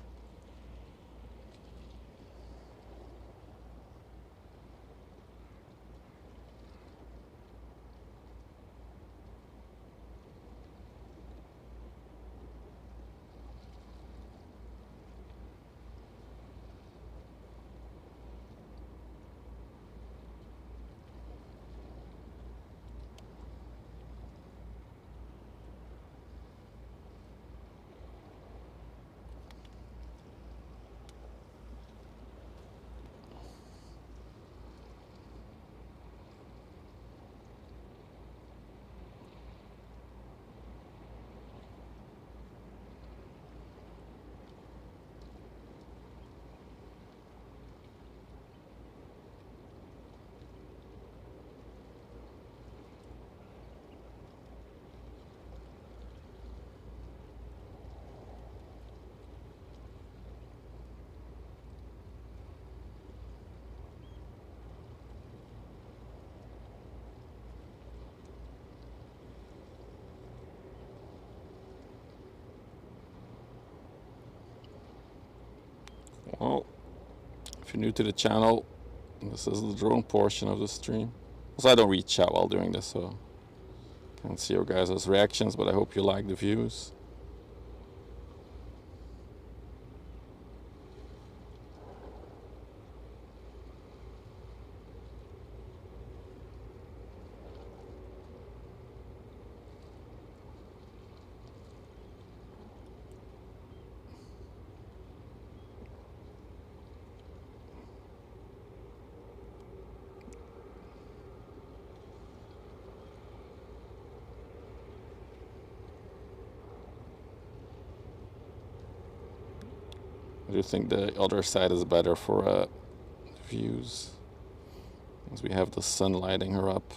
[SPEAKER 1] Well, if you're new to the channel, this is the drone portion of the stream. So I don't read chat while doing this, so can't see your guys' reactions, but I hope you like the views. I do think the other side is better for views, as we have the sun lighting her up.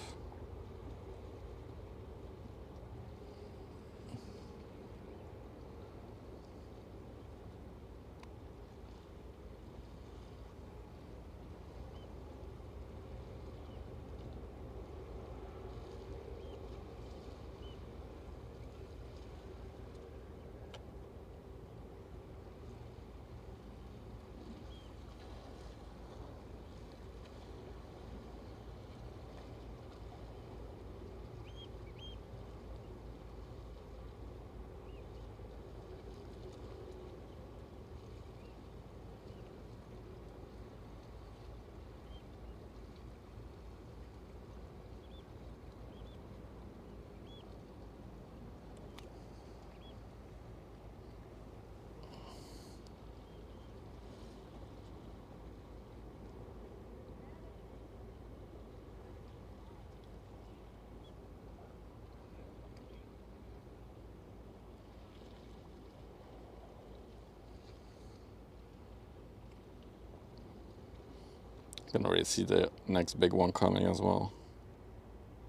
[SPEAKER 1] You can already see the next big one coming as well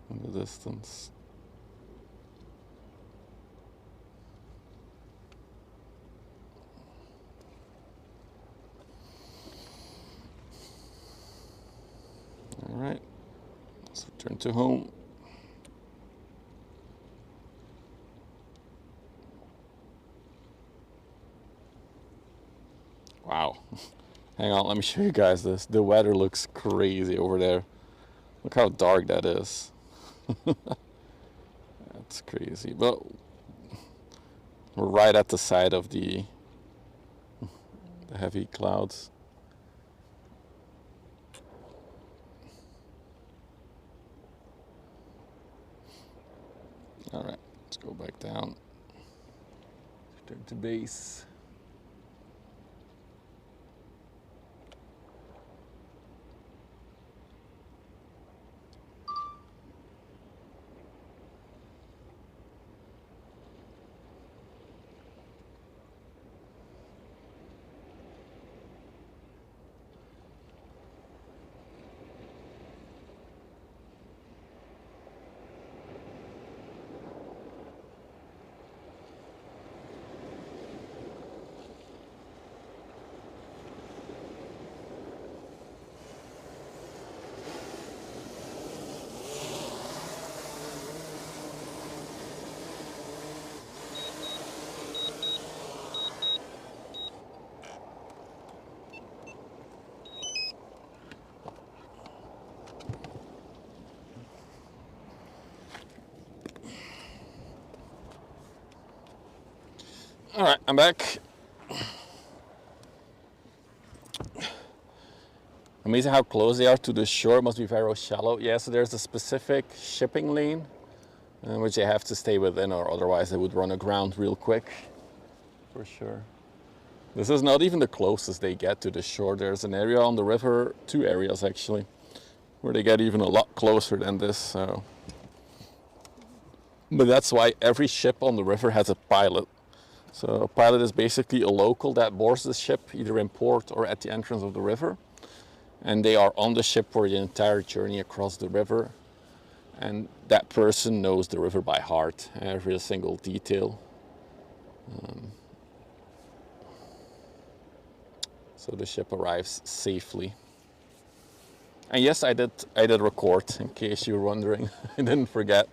[SPEAKER 1] in the distance. All right, let's return to home. Wow. Hang on, let me show you guys this. The weather looks crazy over there. Look how dark that is. That's crazy. But we're right at the side of the heavy clouds. All right, let's go back down. Return to base. All right, I'm back. Amazing how close they are to the shore. It must be very shallow. Yeah, so there's a specific shipping lane which they have to stay within, or otherwise they would run aground real quick. For sure. This is not even the closest they get to the shore. There's an area on the river, two areas actually, where they get even a lot closer than this. So. But that's why every ship on the river has a pilot. So a pilot is basically a local that boards the ship either in port or at the entrance of the river. And they are on the ship for the entire journey across the river. And that person knows the river by heart, every single detail. So the ship arrives safely. And yes, I did record, in case you were wondering. I didn't forget.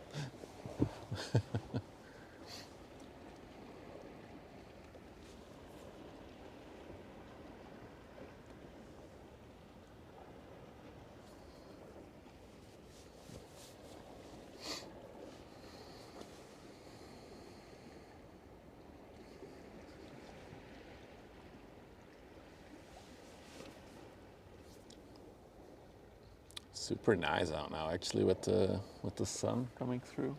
[SPEAKER 1] Super nice out now, actually, with the sun coming through.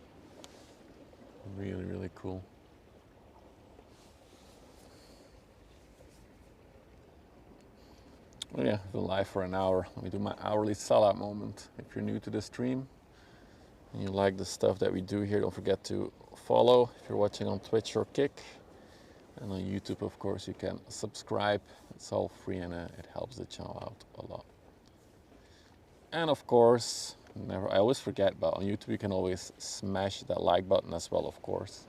[SPEAKER 1] Really, really cool. Oh yeah, I've been live for an hour. Let me do my hourly sellout moment. If you're new to the stream and you like the stuff that we do here, don't forget to follow if you're watching on Twitch or Kick. And on YouTube, of course, you can subscribe. It's all free and it helps the channel out a lot. And of course, I always forget, but on YouTube you can always smash that like button as well, of course.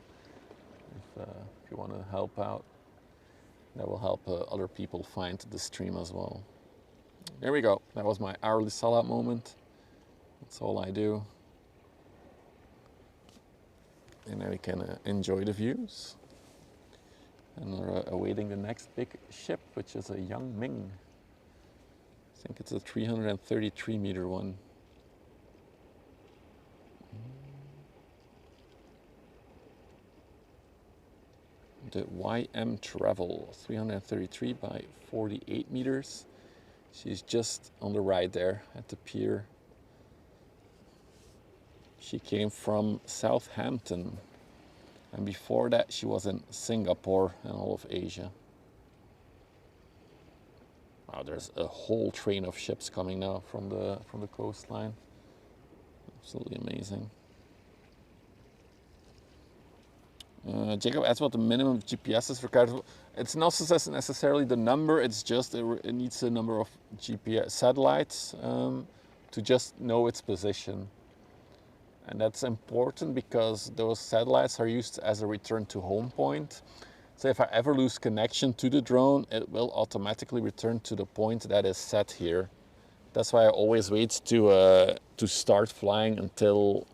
[SPEAKER 1] If you want to help out, that will help other people find the stream as well. There we go. That was my hourly sellout moment. That's all I do. And now we can enjoy the views. And we're awaiting the next big ship, which is a Yang Ming. I think it's a 333 meter one. The YM Travel, 333 by 48 meters. She's just on the right there at the pier. She came from Southampton. And before that, she was in Singapore and all of Asia. Wow, there's a whole train of ships coming now from the coastline. Absolutely amazing. Jacob asks what the minimum GPS is required. It's not necessarily the number, it's just it needs a number of GPS satellites to just know its position. And that's important because those satellites are used as a return to home point. So if I ever lose connection to the drone, it will automatically return to the point that is set here. That's why I always wait to start flying until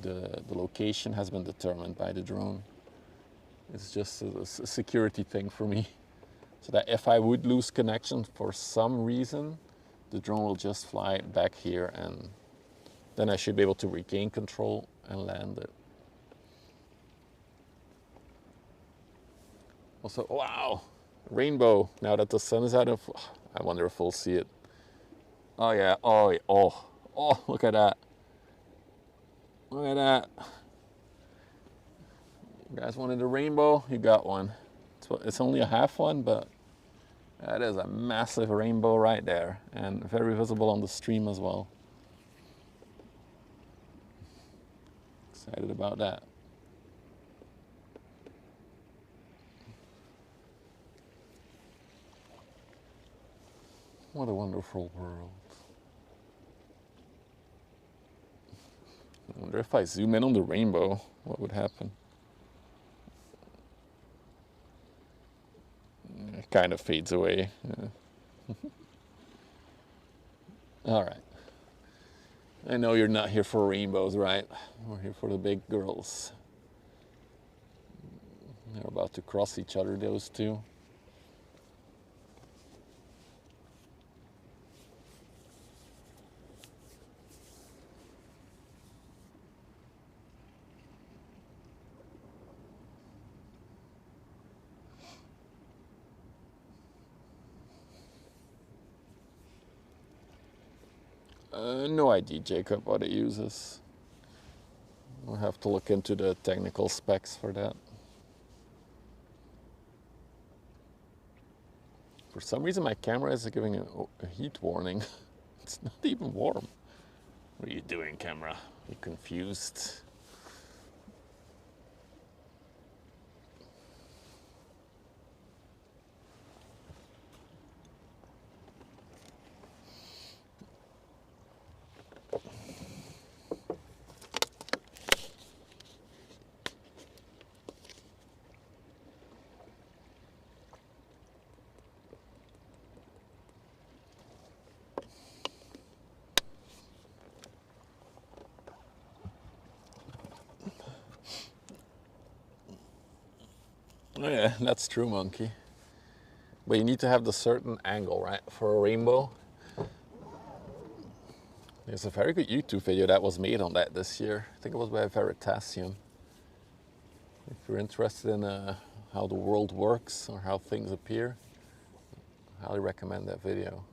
[SPEAKER 1] the location has been determined by the drone. It's just a security thing for me. So that if I would lose connection for some reason, the drone will just fly back here and then I should be able to regain control and land it. Also, wow, rainbow. Now that the sun is out of, I wonder if we'll see it. Oh yeah, oh, yeah. Oh, look at that. Look at that. You guys wanted a rainbow? You got one. It's only a half one, but that is a massive rainbow right there and very visible on the stream as well. Excited about that. What a wonderful world. I wonder if I zoom in on the rainbow, what would happen? It kind of fades away. Yeah. All right. I know you're not here for rainbows, right? We're here for the big girls. They're about to cross each other, those two. No idea, Jacob, what it uses. We'll have to look into the technical specs for that. For some reason, my camera is giving a heat warning. It's not even warm. What are you doing, camera? You confused? Oh yeah, that's true, monkey. But you need to have the certain angle, right, for a rainbow. There's a very good YouTube video that was made on that this year. I think it was by Veritasium. If you're interested in how the world works or how things appear, I highly recommend that video.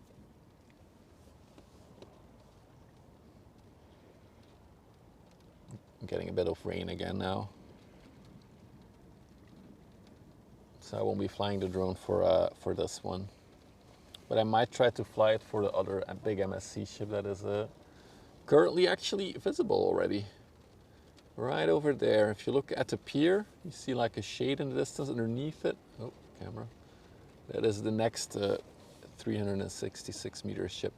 [SPEAKER 1] I'm getting a bit of rain again now. So I won't be flying the drone for this one. But I might try to fly it for the other big MSC ship that is currently actually visible already. Right over there. If you look at the pier, you see like a shade in the distance underneath it. Oh, camera. That is the next 366 meter ship.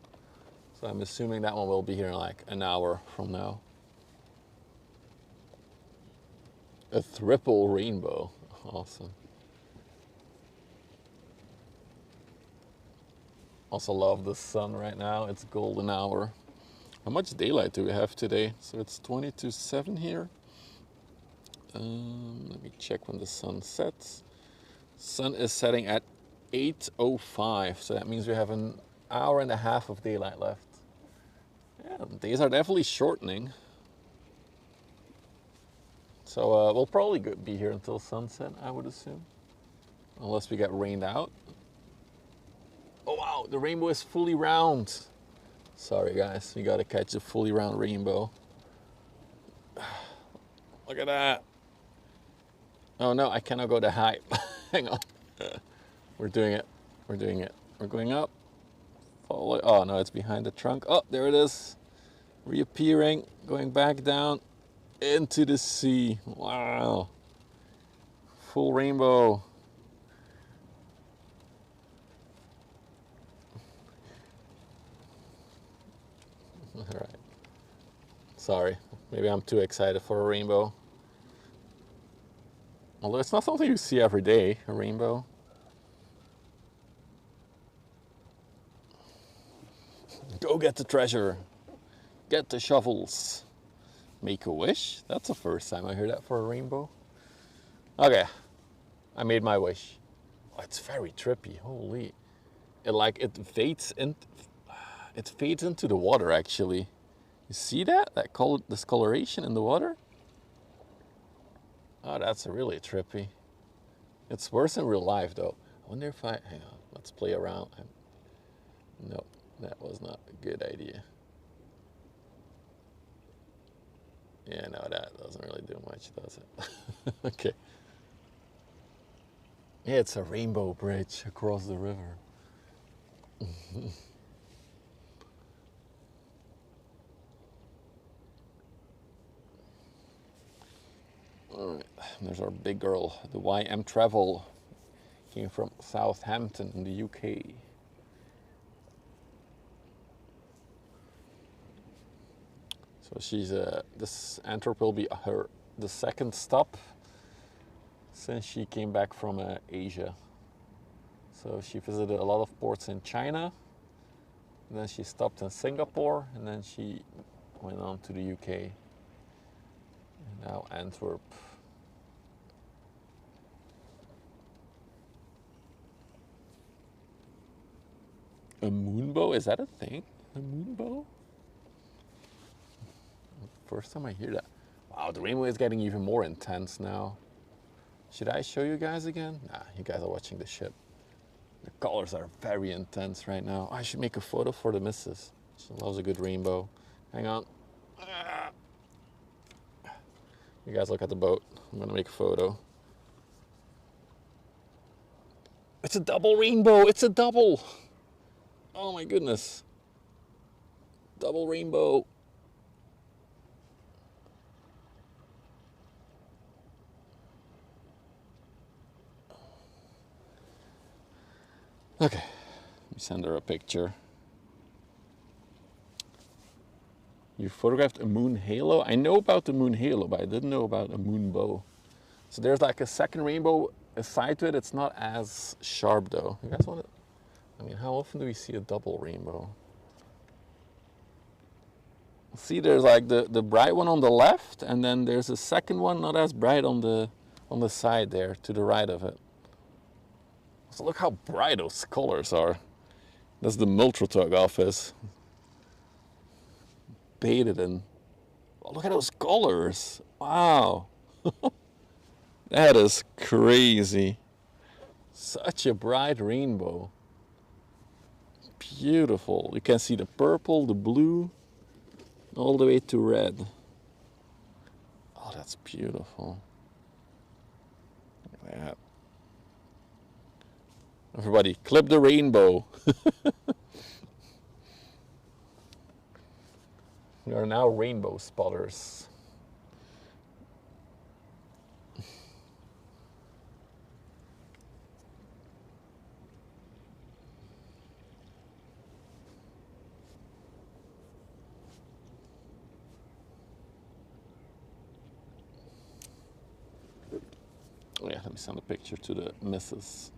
[SPEAKER 1] So I'm assuming that one will be here in like an hour from now. A triple rainbow. Awesome. Also love the sun right now. It's golden hour. How much daylight do we have today? So it's 20 to 7 here. Let me check when the sun sets. Sun is setting at 8:05. So that means we have an hour and a half of daylight left. Yeah, days are definitely shortening. So we'll probably be here until sunset, I would assume. Unless we get rained out. Oh wow, the rainbow is fully round. Sorry guys, we gotta catch a fully round rainbow. Look at that. Oh no, I cannot go that high. Hang on. We're doing it. We're doing it. We're going up. Follow. Oh no, it's behind the trunk. Oh, there it is. Reappearing, going back down into the sea. Wow. Full rainbow. All right. Sorry, maybe I'm too excited for a rainbow. Although it's not something you see every day, a rainbow. Go get the treasure. Get the shovels. Make a wish? That's the first time I heard that for a rainbow. Okay, I made my wish. Oh, it's very trippy, holy. It fades into the water actually. You see that? Discoloration in the water? Oh, that's really trippy. It's worse in real life though. I wonder if hang on, let's play around. No, that was not a good idea. Yeah, no, that doesn't really do much, does it? Okay. Yeah, it's a rainbow bridge across the river. All right, there's our big girl, the YM Travel. Came from Southampton in the UK. So she's this Antwerp will be the second stop since she came back from Asia. So she visited a lot of ports in China, and then she stopped in Singapore, and then she went on to the UK. And now Antwerp. A moonbow? Is that a thing? A moonbow? First time I hear that. Wow, the rainbow is getting even more intense now. Should I show you guys again? Nah, you guys are watching the ship. The colors are very intense right now. I should make a photo for the missus. She loves a good rainbow. Hang on. You guys look at the boat. I'm gonna make a photo. It's a double rainbow. It's a double. Oh my goodness. Double rainbow. Okay, let me send her a picture. You photographed a moon halo? I know about the moon halo, but I didn't know about a moon bow. So there's like a second rainbow aside to it. It's not as sharp though. You guys want it? I mean, how often do we see a double rainbow? See, there's like the bright one on the left, and then there's a second one not as bright on the side there to the right of it. So look how bright those colors are. That's the Multratug office. Baited in. Oh, look at those colors. Wow. That is crazy. Such a bright rainbow. Beautiful. You can see the purple, the blue, all the way to red. Oh, that's beautiful. Look at that. Everybody, clip the rainbow. We are now rainbow spotters. Oh yeah, let me send a picture to the missus.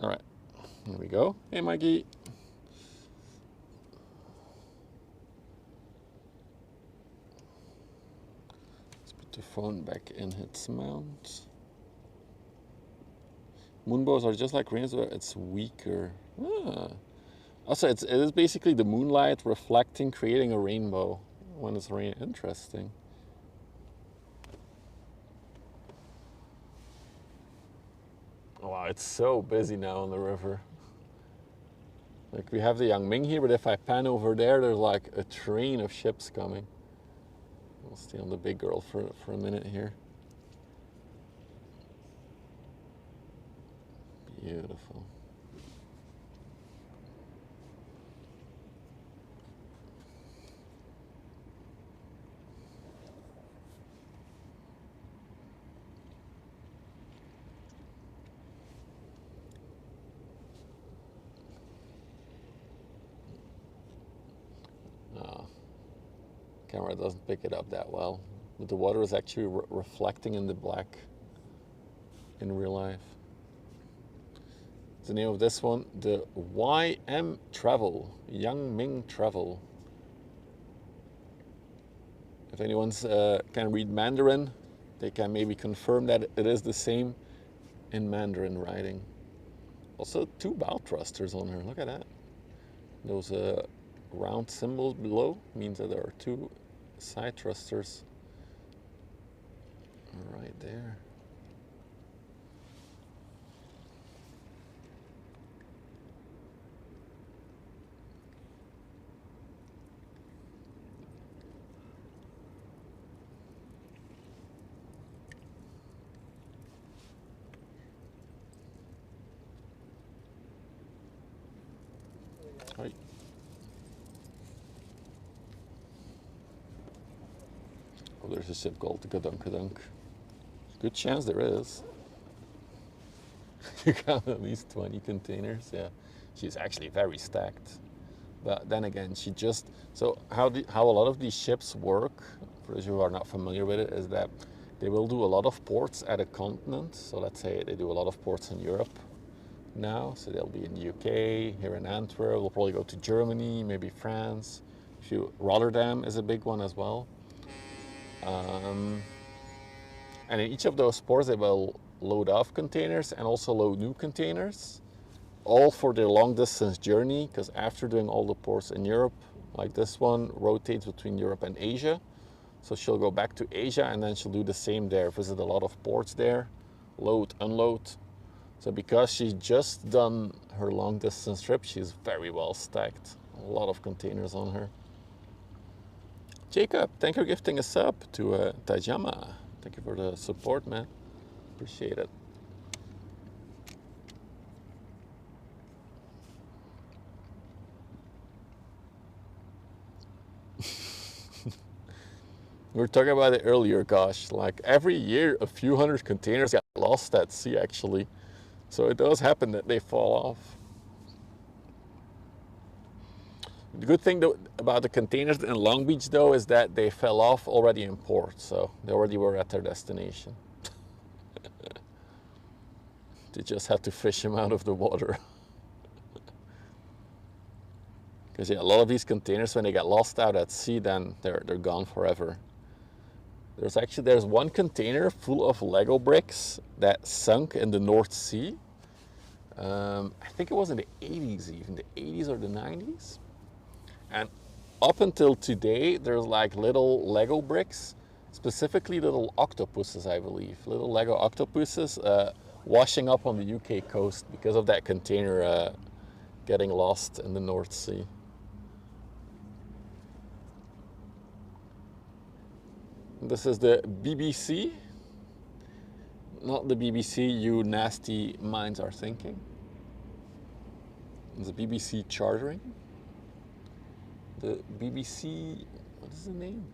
[SPEAKER 1] All right, here we go. Hey, Maggie. Let's put the phone back in its mount. Moonbows are just like rainbows, it's weaker. Ah. Also, it is basically the moonlight reflecting, creating a rainbow when it's raining. Interesting. Oh, wow, it's so busy now on the river. Like, we have the Yangming here, but if I pan over there, there's like a train of ships coming. I'll stay on the big girl for a minute here. Beautiful. Camera doesn't pick it up that well, but the water is actually reflecting in the black in real life. The name of this one, the YM Travel, Yangming Travel. If anyone can read Mandarin, they can maybe confirm that it is the same in Mandarin writing. Also, 2 bow thrusters on her. Look at that. Those round symbols below means that there are 2 side thrusters right there. Hi. Oh, there's a ship called the Kadunk. Good chance there is. You count at least 20 containers. Yeah, she's actually very stacked. But then again, she just so how a lot of these ships work, for those who are not familiar with it, is that they will do a lot of ports at a continent. So let's say they do a lot of ports in Europe now. So they'll be in the UK, here in Antwerp. They'll probably go to Germany, maybe France. Rotterdam is a big one as well. And in each of those ports, they will load off containers and also load new containers, all for their long distance journey, because after doing all the ports in Europe, like this one, rotates between Europe and Asia. So she'll go back to Asia and then she'll do the same there, visit a lot of ports there, load, unload. So because she's just done her long distance trip, she's very well stacked. A lot of containers on her. Jacob, thank you for gifting a sub to Tajama. Thank you for the support, man. Appreciate it. We were talking about it earlier, gosh. Like every year, a few hundred containers get lost at sea, actually. So it does happen that they fall off. The good thing about the containers in Long Beach, though, is that they fell off already in port. So they already were at their destination. They just had to fish them out of the water. Because yeah, a lot of these containers, when they get lost out at sea, then they're gone forever. There's one container full of Lego bricks that sunk in the North Sea. I think it was in the 80s even, the 80s or the 90s. And up until today, there's like little Lego bricks, specifically little octopuses, I believe. Little Lego octopuses washing up on the UK coast because of that container getting lost in the North Sea. This is the BBC. Not the BBC you nasty minds are thinking. It's the BBC chartering. The BBC, what is the name?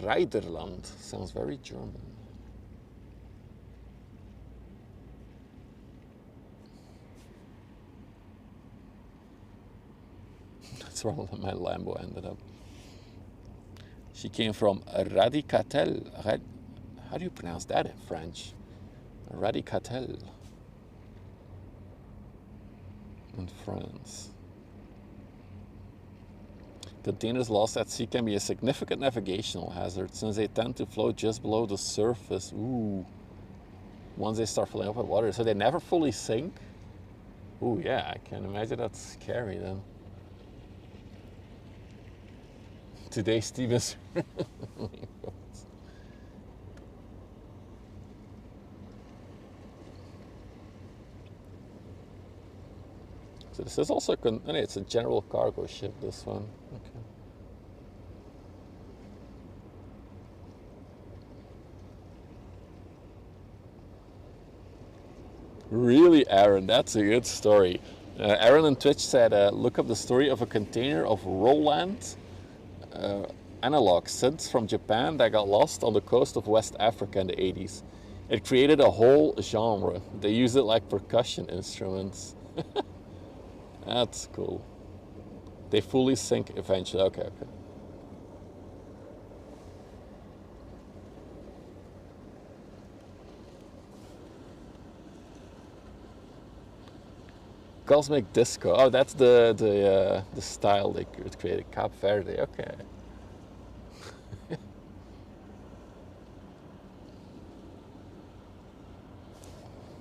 [SPEAKER 1] Reiderland. Sounds very German. That's where my Lambo ended up. She came from Radicatel. How do you pronounce that in French? Radicatel. In France. Containers lost at sea can be a significant navigational hazard since they tend to float just below the surface. Ooh. Once they start filling up with water. So they never fully sink? Ooh, yeah, I can imagine that's scary then. Today, Stevens. So this is also, it's a general cargo ship, this one. Okay. Really, Aaron, that's a good story. Aaron on Twitch said, look up the story of a container of Roland analog synths from Japan that got lost on the coast of West Africa in the 80s. It created a whole genre. They use it like percussion instruments. That's cool. They fully sink eventually. Okay. Cosmic Disco. Oh, that's the style they created. Cape Verde. Okay.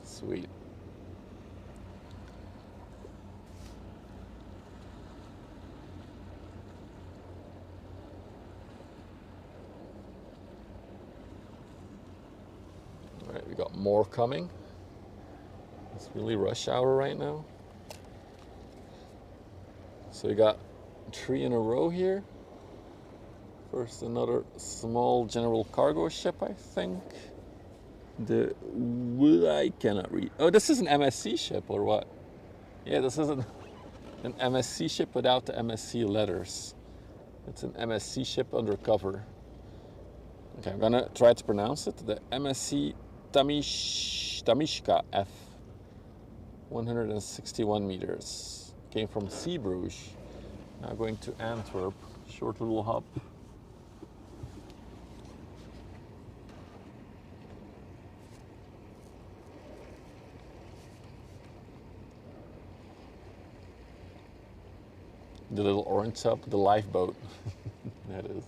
[SPEAKER 1] Sweet. All right, we got more coming. It's really rush hour right now. So we got 3 in a row here. First, another small general cargo ship, I think. I cannot read. Oh, this is an MSC ship or what? Yeah, this is an MSC ship without the MSC letters. It's an MSC ship undercover. Okay, I'm gonna try to pronounce it. The MSC Tamishka F. 161 meters. Came from Zeebrugge. Now going to Antwerp. Short little hop. The little orange tub, the lifeboat. That is.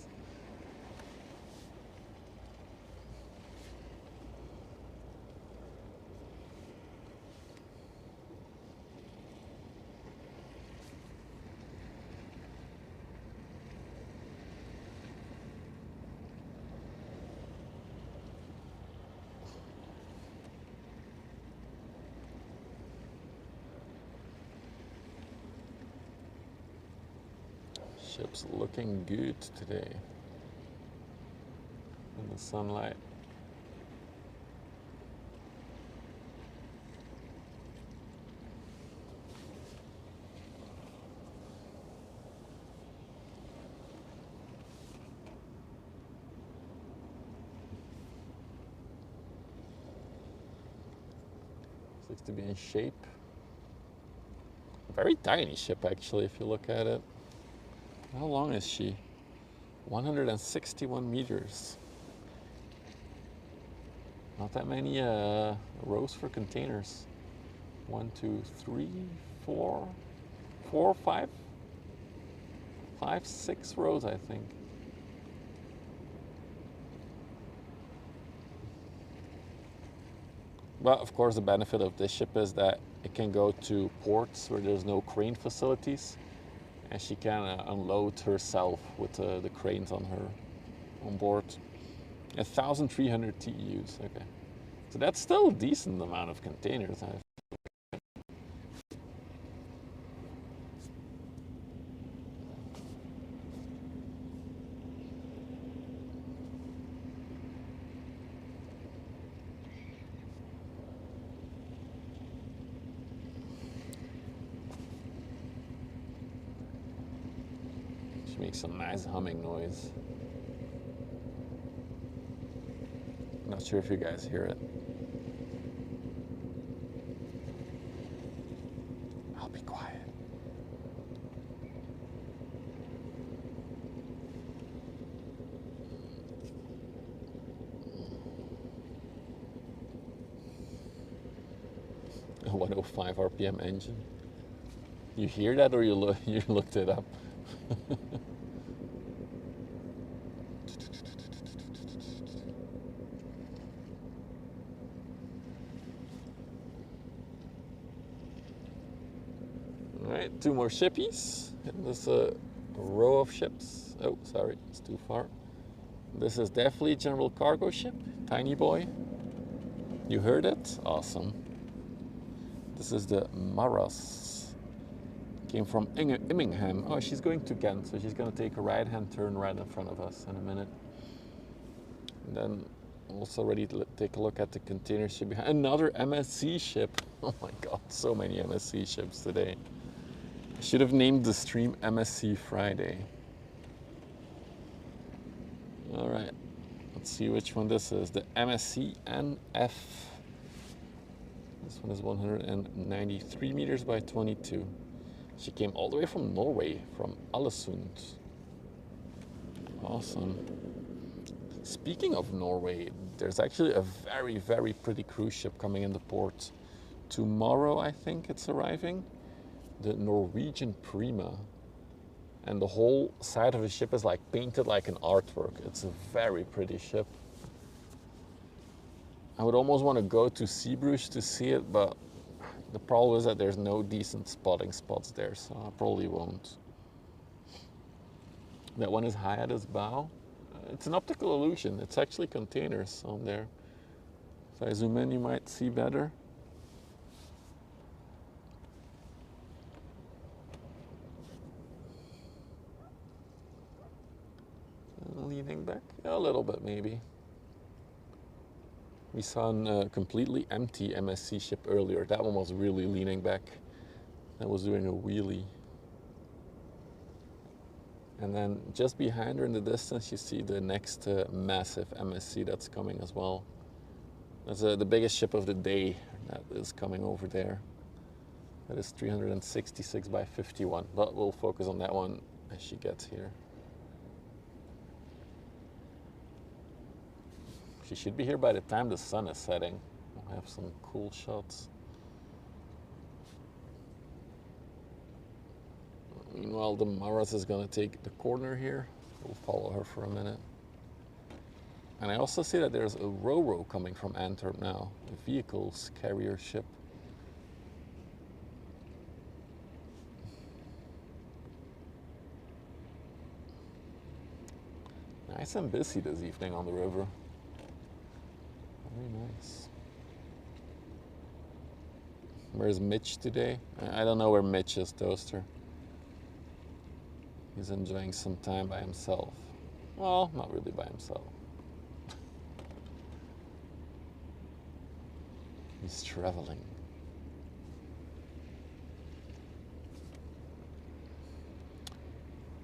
[SPEAKER 1] Ship's looking good today in the sunlight. Looks to be in shape. Very tiny ship actually if you look at it. How long is she? 161 meters. Not that many rows for containers. 1, 2, 3, 4, 5, 6 rows, I think. But of course, the benefit of this ship is that it can go to ports where there's no crane facilities. And she can unload herself with the cranes on her on board. 1,300 TEUs. Okay, so that's still a decent amount of containers. She makes some nice humming noise. Not sure if you guys hear it. I'll be quiet. A 105 RPM engine. You hear that, or you looked it up? Alright, 2 more shippies. This is a row of ships. Oh, sorry, it's too far. This is definitely a general cargo ship. Tiny boy. You heard it? Awesome. This is the Maras. Came from Immingham. Oh, she's going to Ghent, so she's going to take a right-hand turn right in front of us in a minute. And then also ready to take a look at the container ship behind. Another MSC ship. Oh my god, so many MSC ships today. I should have named the stream MSC Friday. Alright, let's see which one this is. The MSC NF. This one is 193 meters by 22. She came all the way from Norway, from Alesund. Awesome. Speaking of Norway, there's actually a very, very pretty cruise ship coming in the port. Tomorrow, I think it's arriving. The Norwegian Prima. And the whole side of the ship is like painted like an artwork. It's a very pretty ship. I would almost want to go to Zeebrugge to see it, but the problem is that there's no decent spotting spots there, so I probably won't. That one is high at its bow. It's an optical illusion. It's actually containers on there. If I zoom in, you might see better. Leaning back a little bit, maybe. We saw a completely empty MSC ship earlier. That one was really leaning back. That was doing a wheelie. And then just behind her in the distance, you see the next massive MSC that's coming as well. That's the biggest ship of the day that is coming over there. That is 366 by 51, but we'll focus on that one as she gets here. She should be here by the time the sun is setting. We'll have some cool shots. Meanwhile, the Maras is going to take the corner here. We'll follow her for a minute. And I also see that there's a Ro-Ro coming from Antwerp now, a vehicles carrier ship. Nice and busy this evening on the river. Very nice. Where's Mitch today? I don't know where Mitch is, Toaster. He's enjoying some time by himself. Well, not really by himself. He's traveling.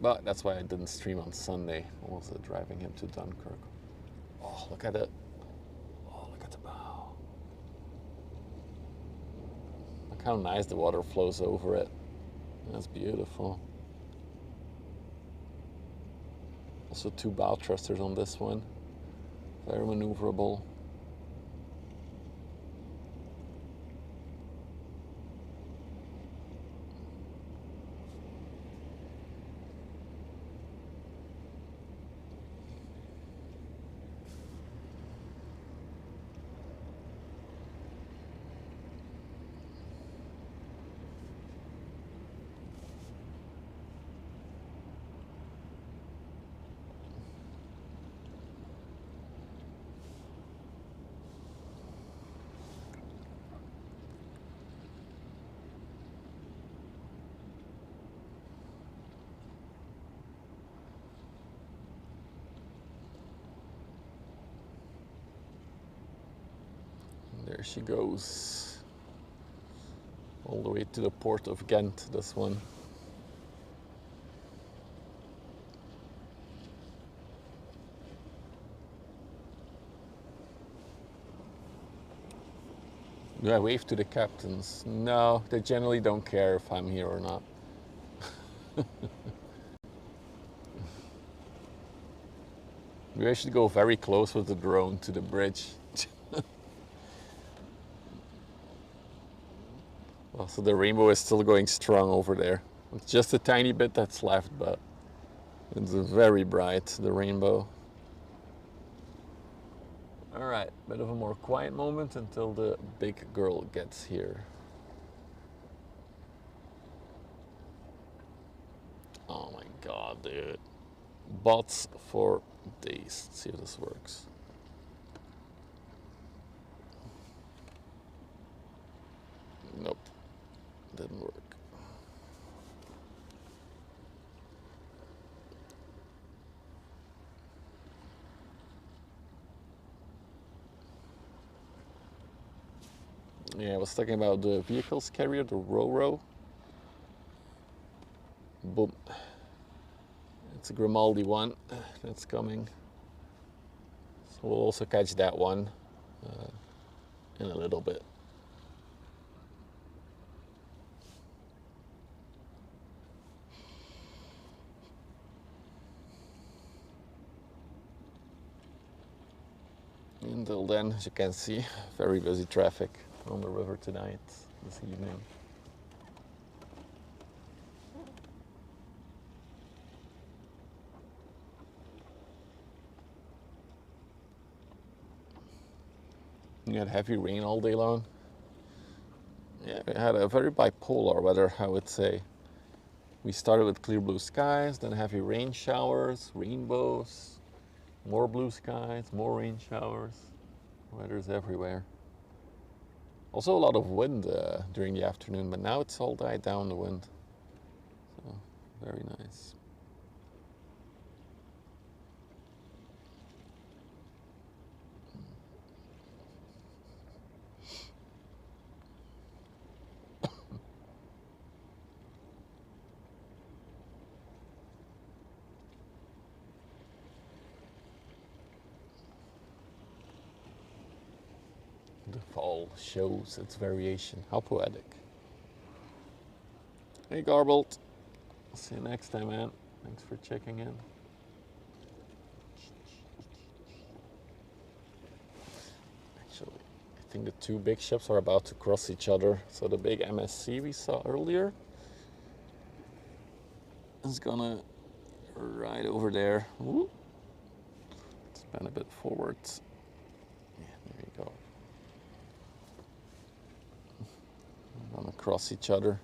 [SPEAKER 1] But that's why I didn't stream on Sunday. I was driving him to Dunkirk. Oh, look at it. Oh, look at the bow. Look how nice the water flows over it. That's beautiful. Also 2 bow thrusters on this one. Very maneuverable. she goes. All the way to the port of Ghent, this one. Do I wave to the captains? No, they generally don't care if I'm here or not. Maybe I should go very close with the drone to the bridge. Well, so the rainbow is still going strong over there. It's just a tiny bit that's left, but it's very bright, the rainbow. Alright, bit of a more quiet moment until the big girl gets here. Oh my god, dude. Bots for days. Let's see if this works. Nope, didn't work. Yeah, I was talking about the vehicles carrier, the Ro-Ro. Boom. It's a Grimaldi one that's coming. So we'll also catch that one in a little bit. Until then, as you can see, very busy traffic on the river tonight, this evening. We had heavy rain all day long. Yeah, we had a very bipolar weather, I would say. We started with clear blue skies, then heavy rain showers, rainbows, more blue skies, more rain showers. Weather's everywhere. Also a lot of wind during the afternoon, but now it's all died down, the wind. So, very nice. The fall shows its variation. How poetic. Hey Garbled. See you next time, man. Thanks for checking in. Actually, I think the two big ships are about to cross each other. So the big MSC we saw earlier is gonna ride over there. Ooh. Spin a bit forwards. Yeah, there you go. Gonna cross each other.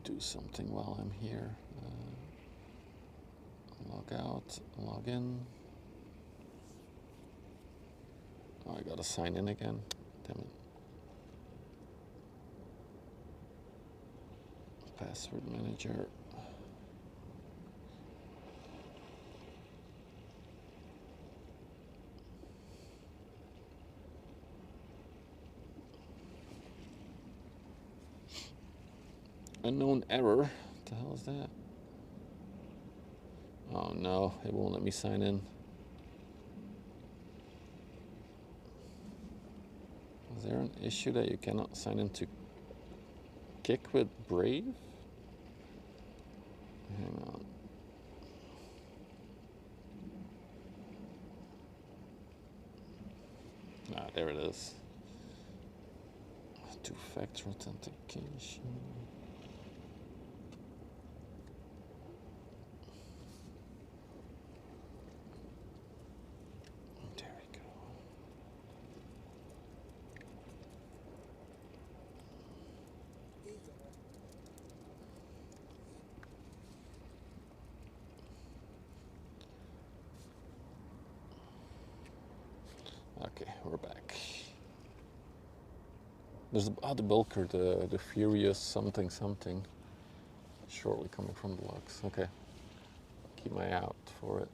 [SPEAKER 1] Do something while I'm here. Log out, log in. Oh, I gotta sign in again. Damn it. Password manager. Unknown error. What the hell is that? Oh no, it won't let me sign in. Is there an issue that you cannot sign into Kick with Brave? Hang on. Ah, there it is. Two-factor authentication. There we go. Okay, we're back. There's the bulker, the Furious something something. Shortly coming from the locks. Okay. Keep my eye out for it.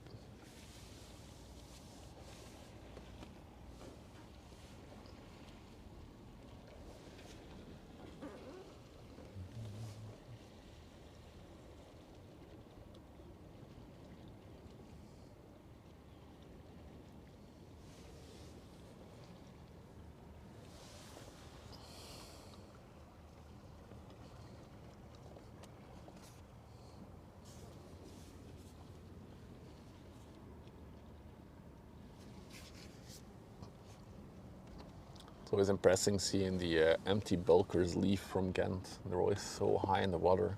[SPEAKER 1] It's always impressive seeing the empty bulkers leave from Ghent. They're always so high in the water.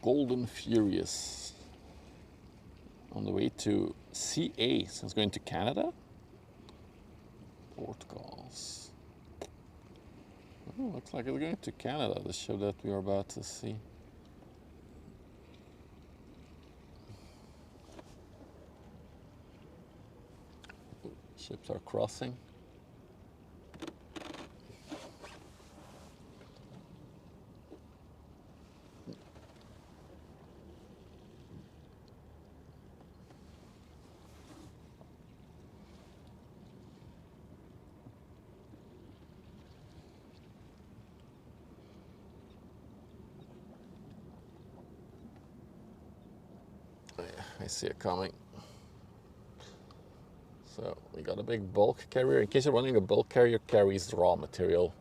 [SPEAKER 1] Golden Furious. On the way to CA, so it's going to Canada? Port calls. Oh, looks like it's going to Canada, the ship that we are about to see. Ships are crossing. I see it coming. So we got a big bulk carrier. In case you're wondering, a bulk carrier carries raw material.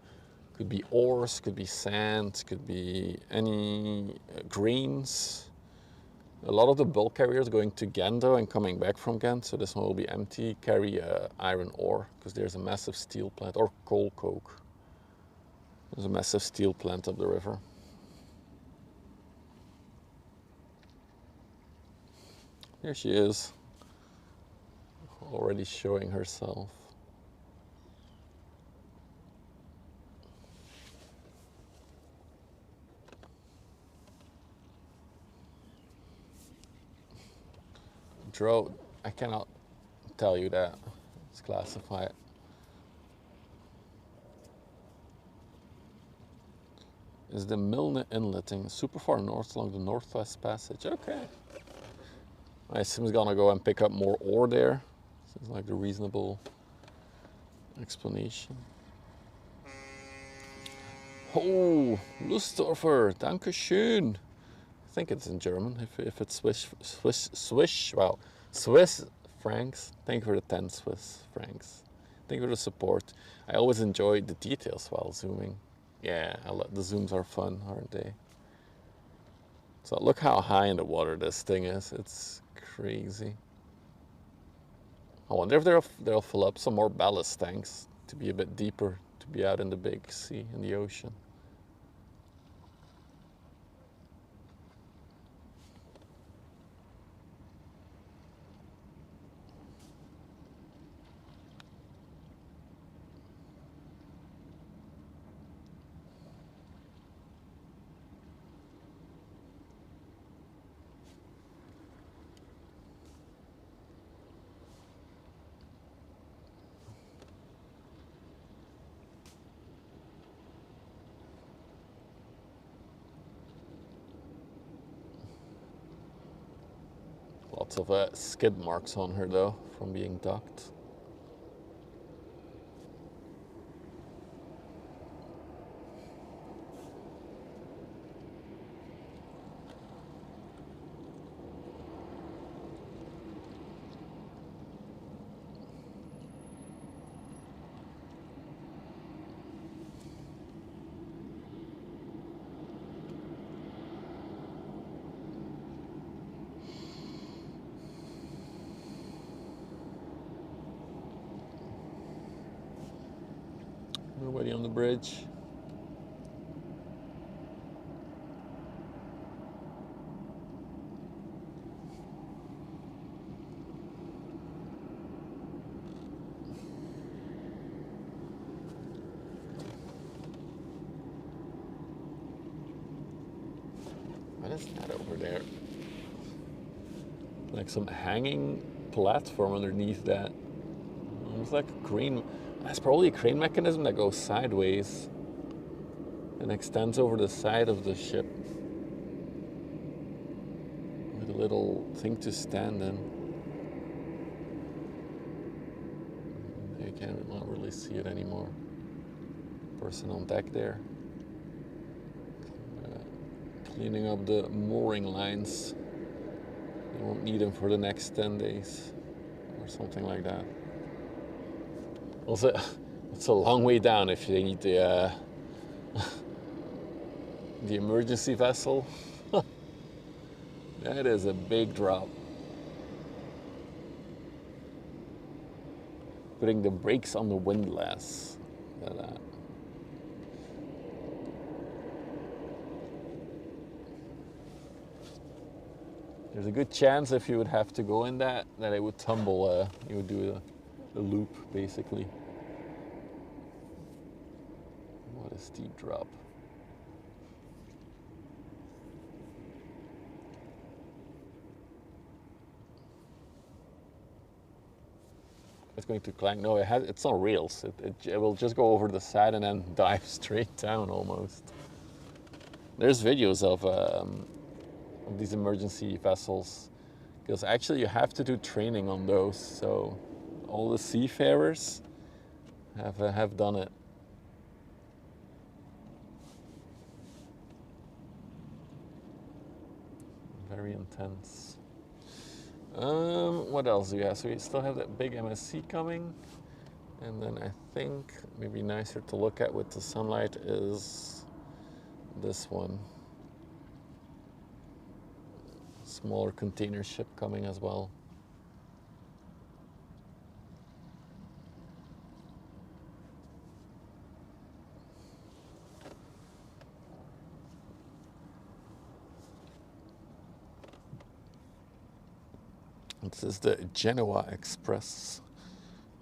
[SPEAKER 1] Could be ores, could be sand, could be any grains. A lot of the bulk carriers going to Ghent and coming back from Ghent, so this one will be empty, carry iron ore, because there's a massive steel plant, or coal coke. There's a massive steel plant up the river. Here she is, already showing herself. Dro, I cannot tell you that. Let's classify it. Is the Milne Inletting super far north along the Northwest Passage? Okay. I assume he's gonna go and pick up more ore there. Seems like a reasonable explanation. Oh, Lustdorfer, danke schön. I think it's in German. If it's Swiss francs. Thank you for the 10 Swiss francs. Thank you for the support. I always enjoy the details while zooming. Yeah, the zooms are fun, aren't they? So look how high in the water this thing is. It's crazy. I wonder if they'll fill up some more ballast tanks to be a bit deeper, to be out in the big sea, in the ocean. Lots of skid marks on her though, from being docked. Nobody on the bridge. What is that over there? Like some hanging platform underneath that. Almost like a crane. That's probably a crane mechanism that goes sideways and extends over the side of the ship with a little thing to stand in. You can't not really see it anymore. Person on deck there. Cleaning up the mooring lines. You won't need them for the next 10 days or something like that. Also, it's a long way down if they need the the emergency vessel. That is a big drop. Putting the brakes on the windlass. Look at that. There's a good chance if you would have to go in that it would tumble. You would do a loop, basically. What a steep drop. It's going to clank. No, it's on rails. It will just go over the side and then dive straight down almost. There's videos of these emergency vessels, because actually you have to do training on those, so all the seafarers have done it. Very intense. What else do we have? So we still have that big MSC coming, and then I think maybe nicer to look at with the sunlight is this one. Smaller container ship coming as well. This is the Genoa Express,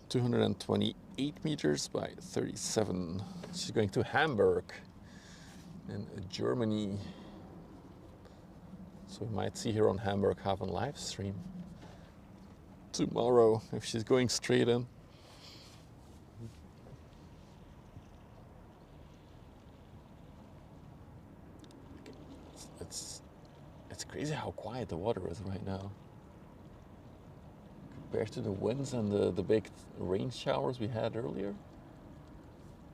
[SPEAKER 1] 228 meters by 37. She's going to Hamburg in Germany. So we might see her on Hamburg Haven live stream tomorrow if she's going straight in. It's crazy how quiet the water is right now. Compared to the winds and the big rain showers we had earlier.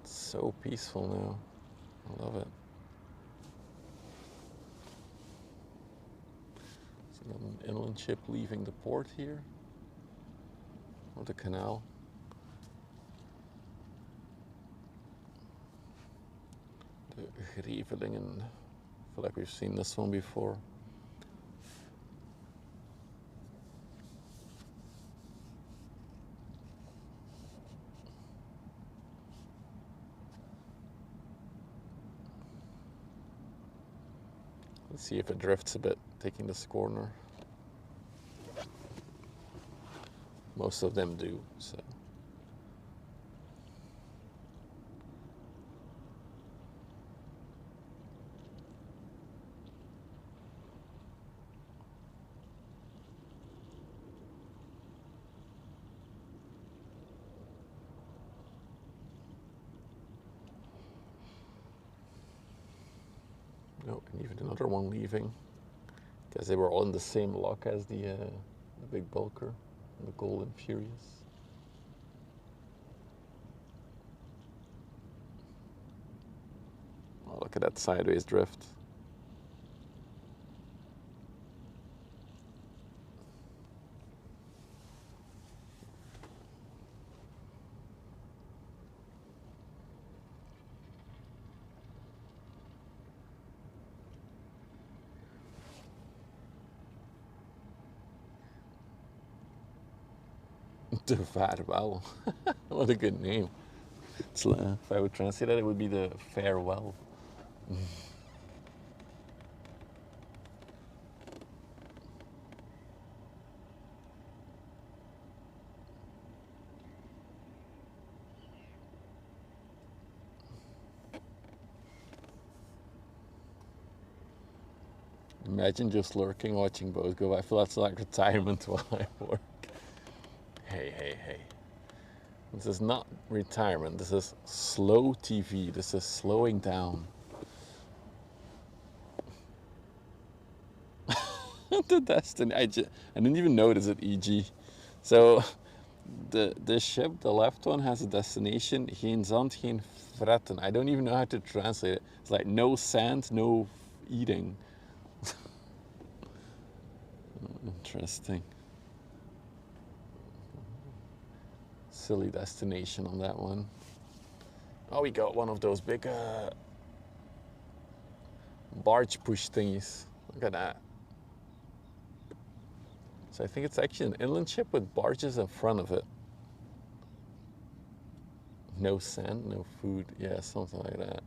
[SPEAKER 1] It's so peaceful now. I love it. An inland ship leaving the port here, or the canal. The Grevelingen. I feel like we've seen this one before. Let's see if it drifts a bit, taking this corner. Most of them do, so. No, and even another one leaving, because they were all in the same lock as the big bulker, the Golden Furious. Oh, look at that sideways drift. De Vaarwel. What a good name. It's, if I would translate that, it would be the farewell. Imagine just lurking, watching boats go by. I feel that's like retirement while I work. Hey, hey, hey. This is not retirement. This is slow TV. This is slowing down. The destiny. I didn't even notice it, EG. So the ship, the left one, has a destination. Geen zand, geen fretten. I don't even know how to translate it. It's like no sand, no eating. Interesting. Silly destination on that one. Oh, we got one of those big barge push thingies. Look at that. So I think it's actually an inland ship with barges in front of it. No sand, no food. Yeah, something like that.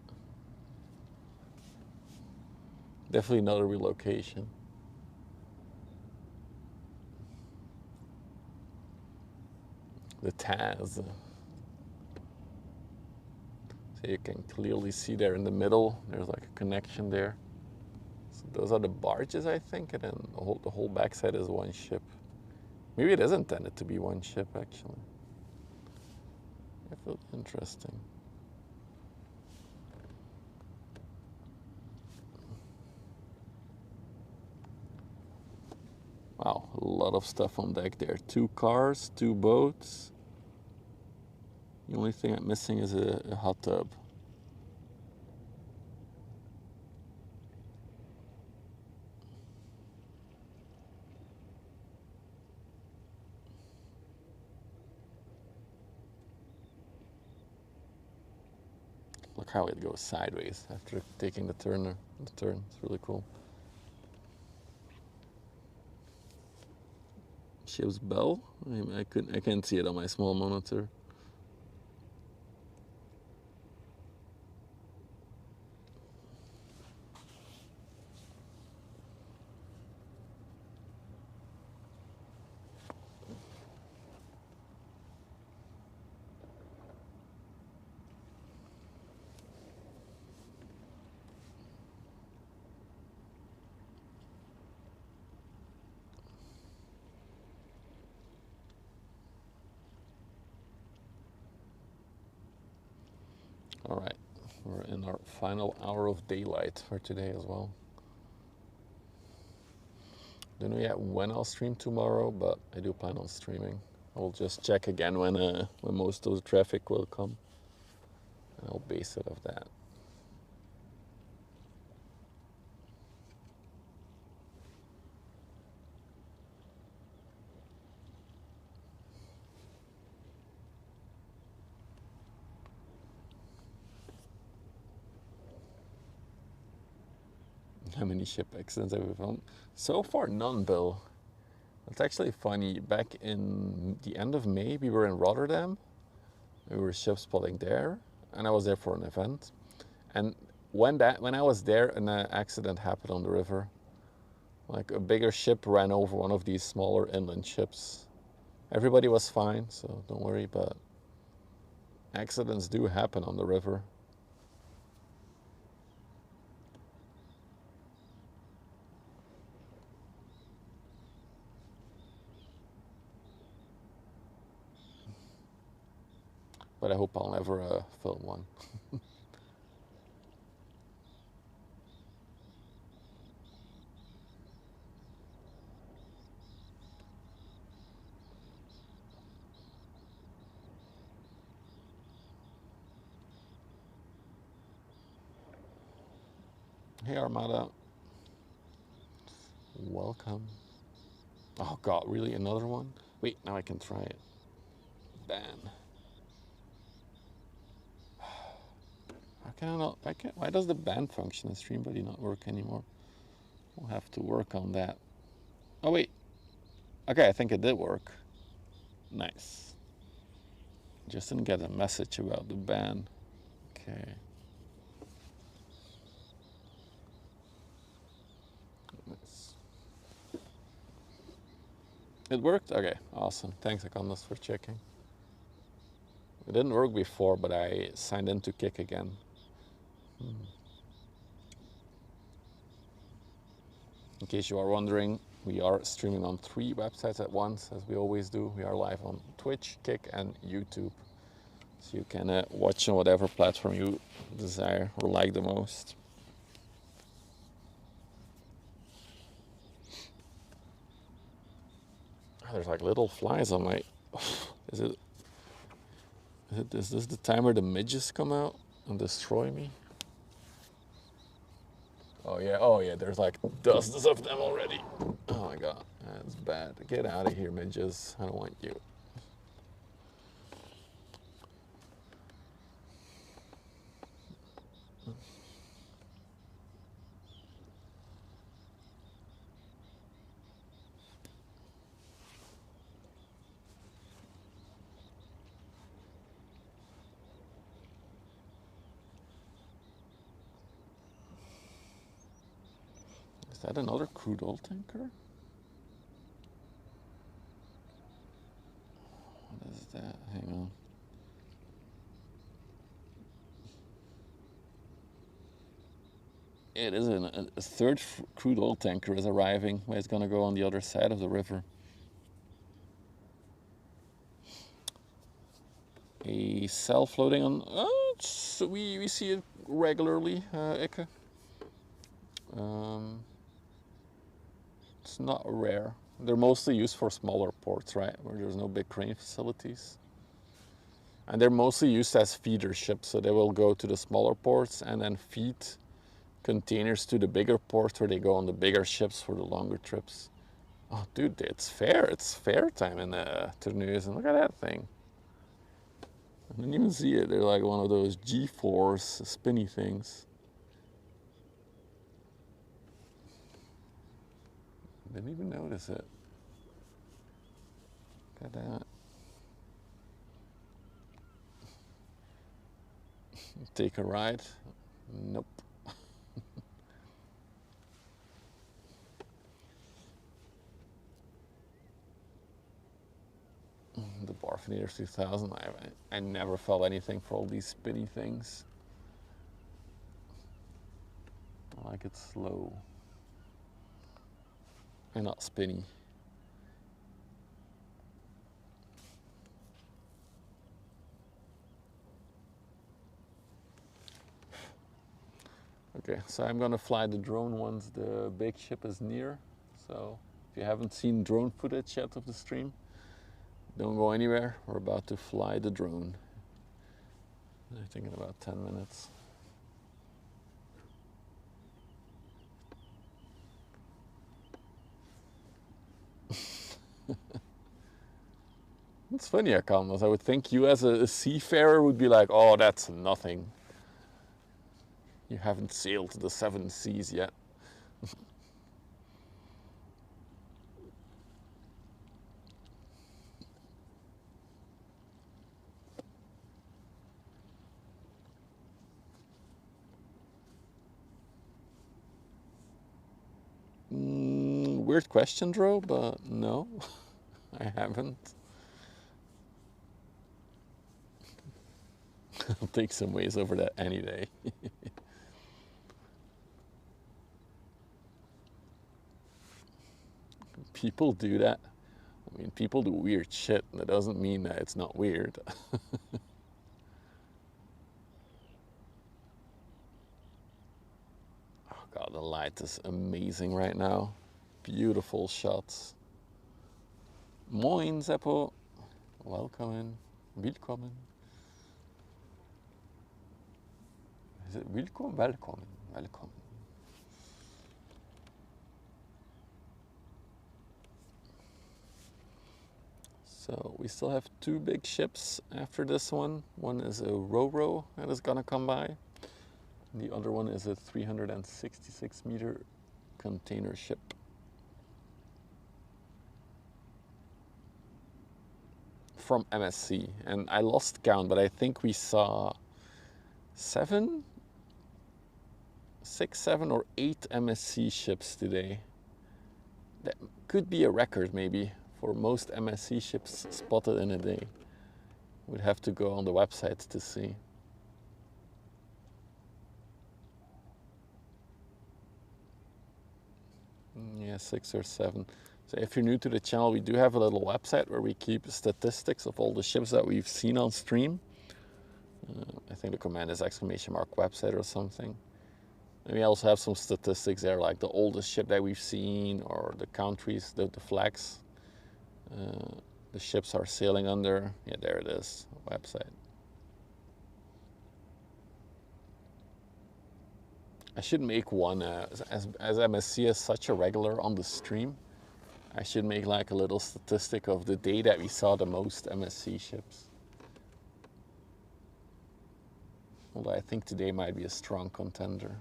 [SPEAKER 1] Definitely not a relocation. The Taz. So you can clearly see there in the middle, there's like a connection there. So those are the barges, I think, and then the whole backside is one ship. Maybe it is intended to be one ship, actually. I feel interesting. Wow, a lot of stuff on deck there. 2 cars, 2 boats. The only thing I'm missing is a hot tub. Look how it goes sideways after taking the turn. It's really cool. Ship's bell. I can't see it on my small monitor. All right, we're in our final hour of daylight for today as well. Don't know yet when I'll stream tomorrow, but I do plan on streaming. I will just check again when most of the traffic will come, and I'll base it off that. How many ship accidents have we found? So far, none, Bill. It's actually funny. Back in the end of May, we were in Rotterdam. We were ship spotting there, and I was there for an event. And when I was there, an accident happened on the river. Like a bigger ship ran over one of these smaller inland ships. Everybody was fine, so don't worry, but accidents do happen on the river. But I hope I'll never film one. Hey Armada. Welcome. Oh god, really? Another one? Wait, now I can try it. Ban. How can I not? Why does the ban function in StreamBuddy not work anymore? We'll have to work on that. Oh wait. Okay, I think it did work. Nice. Just didn't get a message about the ban. Okay. Nice. It worked? Okay, awesome. Thanks, Akondas, for checking. It didn't work before, but I signed in to Kick again. In case you are wondering, we are streaming on 3 websites at once, as we always do. We are live on Twitch, Kick, and YouTube. So you can watch on whatever platform you desire or like the most. There's like little flies on my... Is this the time where the midges come out and destroy me? Oh yeah, there's like dozens of them already. Oh my god, that's bad. Get out of here, midges. I don't want you. Is that another crude oil tanker? What is that? Hang on. It is a third crude oil tanker is arriving, where it's going to go on the other side of the river. A cell floating on... we see it regularly, Ikke. It's not rare. They're mostly used for smaller ports, right, where there's no big crane facilities. And they're mostly used as feeder ships, so they will go to the smaller ports and then feed containers to the bigger ports where they go on the bigger ships for the longer trips. Oh, dude, it's fair time in Terneuzen. Look at that thing. I didn't even see it. They're like one of those G-force spinny things. Didn't even notice it. Look at that. Take a ride? Nope. The Barfinator 2000, I never felt anything for all these spinny things. I like it slow and not spinny. Okay, so I'm gonna fly the drone once the big ship is near. So if you haven't seen drone footage yet of the stream, don't go anywhere. We're about to fly the drone. I think in about 10 minutes. It's funny, Akamas. I would think you as a seafarer would be like, oh, that's nothing. You haven't sailed the 7 seas yet. Weird question, Dro, but no, I haven't. I'll take some ways over that any day. People do that. I mean, people do weird shit, and that doesn't mean that it's not weird. Oh god, the light is amazing right now. Beautiful shots. Moin, Zeppo. Welcome. Willkommen. Is it willkommen? Welcome. Welcome. So we still have 2 big ships after this one. One is a Ro-Ro that is gonna come by. The other one is a 366 meter container ship. From MSC, and I lost count, but I think we saw 6, 7 or 8 MSC ships today. That could be a record maybe for most MSC ships spotted in a day. We'd have to go on the website to see. Yeah, 6 or 7. So if you're new to the channel, we do have a little website where we keep statistics of all the ships that we've seen on stream. I think the command is !website or something. And we also have some statistics there, like the oldest ship that we've seen, or the countries, the flags the ships are sailing under. Yeah, there it is, website. I should make one, as MSC is such a regular on the stream, I should make like a little statistic of the day that we saw the most MSC ships. Although I think today might be a strong contender.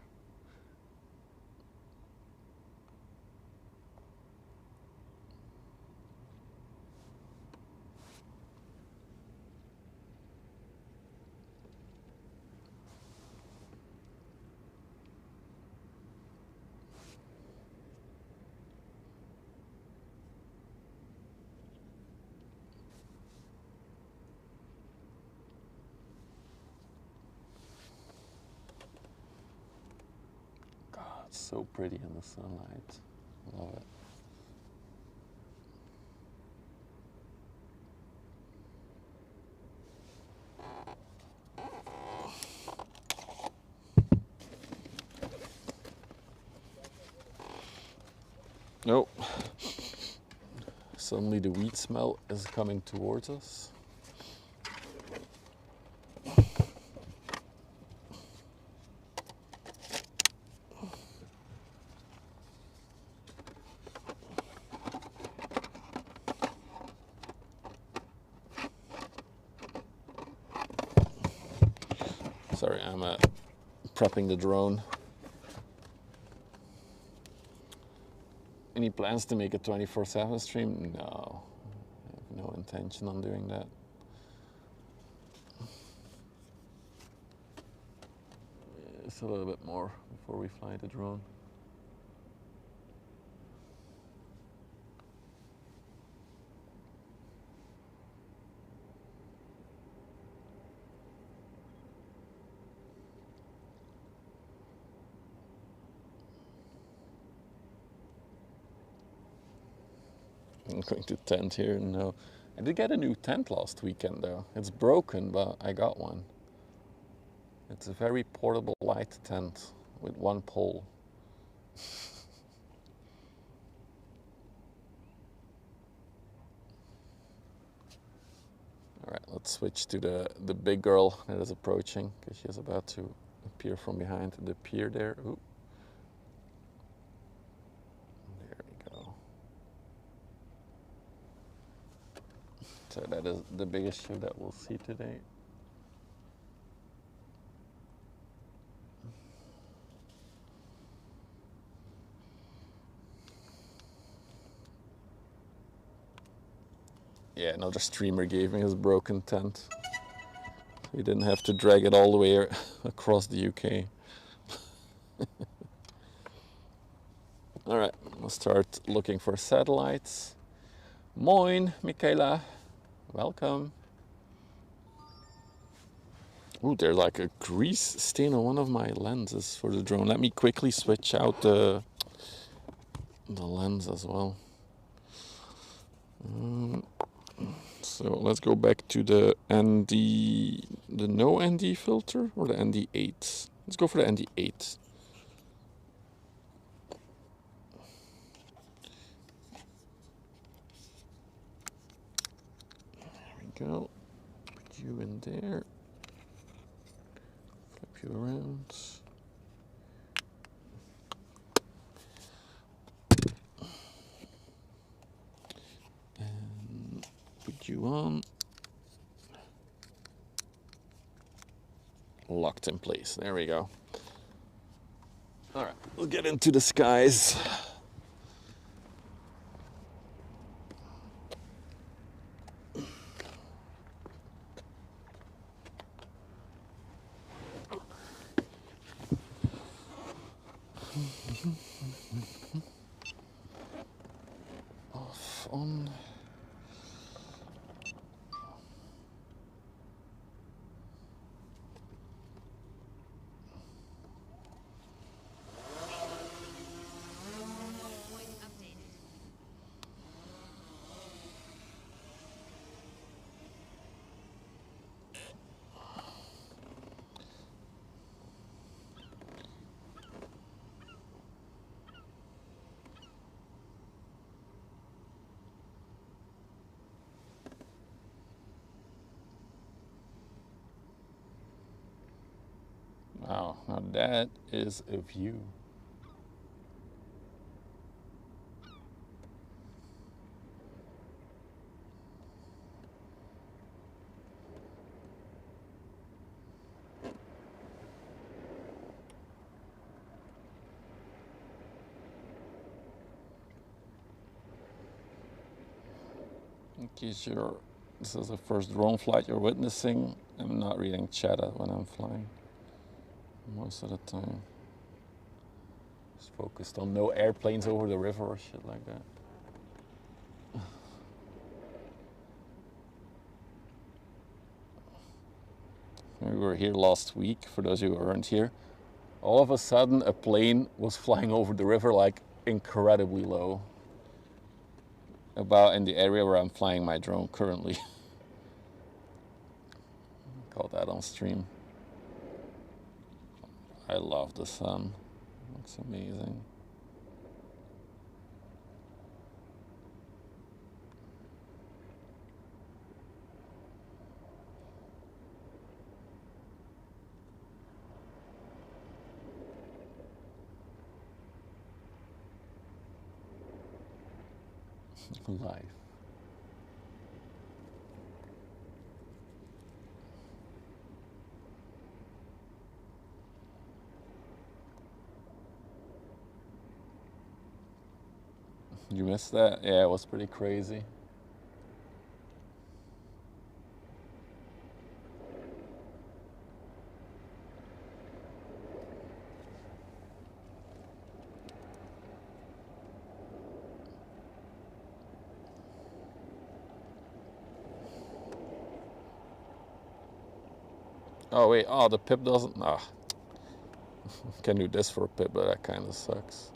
[SPEAKER 1] God, it's so pretty in the sunlight. Love it. Oh, suddenly the weed smell is coming towards us. Sorry, I'm prepping the drone. Any plans to make a 24/7 stream? No, I have no intention on doing that. Just a little bit more before we fly the drone. I'm going to tent here. No, I did get a new tent last weekend though. It's broken, but I got one. It's a very portable light tent with one pole. All right, let's switch to the big girl that is approaching because she is about to appear from behind the pier there. Ooh. There we go. So that is the biggest ship that we'll see today. Yeah, another streamer gave me his broken tent. We didn't have to drag it all the way across the UK. All right, we'll start looking for satellites. Moin, Michaela. Welcome. Ooh, there's like a grease stain on one of my lenses for the drone. Let me quickly switch out the lens as well. So let's go back to the ND, the no ND filter or the ND8. Let's go for the ND8. There we go. Put you in there. Flip you around. And put you on. Locked in place. There we go. All right, we'll get into the skies. Off, on. Now that is a view. In case this is the first drone flight you're witnessing, I'm not reading chat when I'm flying. Most of the time. Just focused on no airplanes over the river or shit like that. We were here last week, for those who weren't here. All of a sudden, a plane was flying over the river like incredibly low. About in the area where I'm flying my drone currently. Call that on stream. I love the sun. Looks amazing. Life. You missed that? Yeah, it was pretty crazy. Oh wait, oh the pip doesn't, can do this for a pip, but that kind of sucks.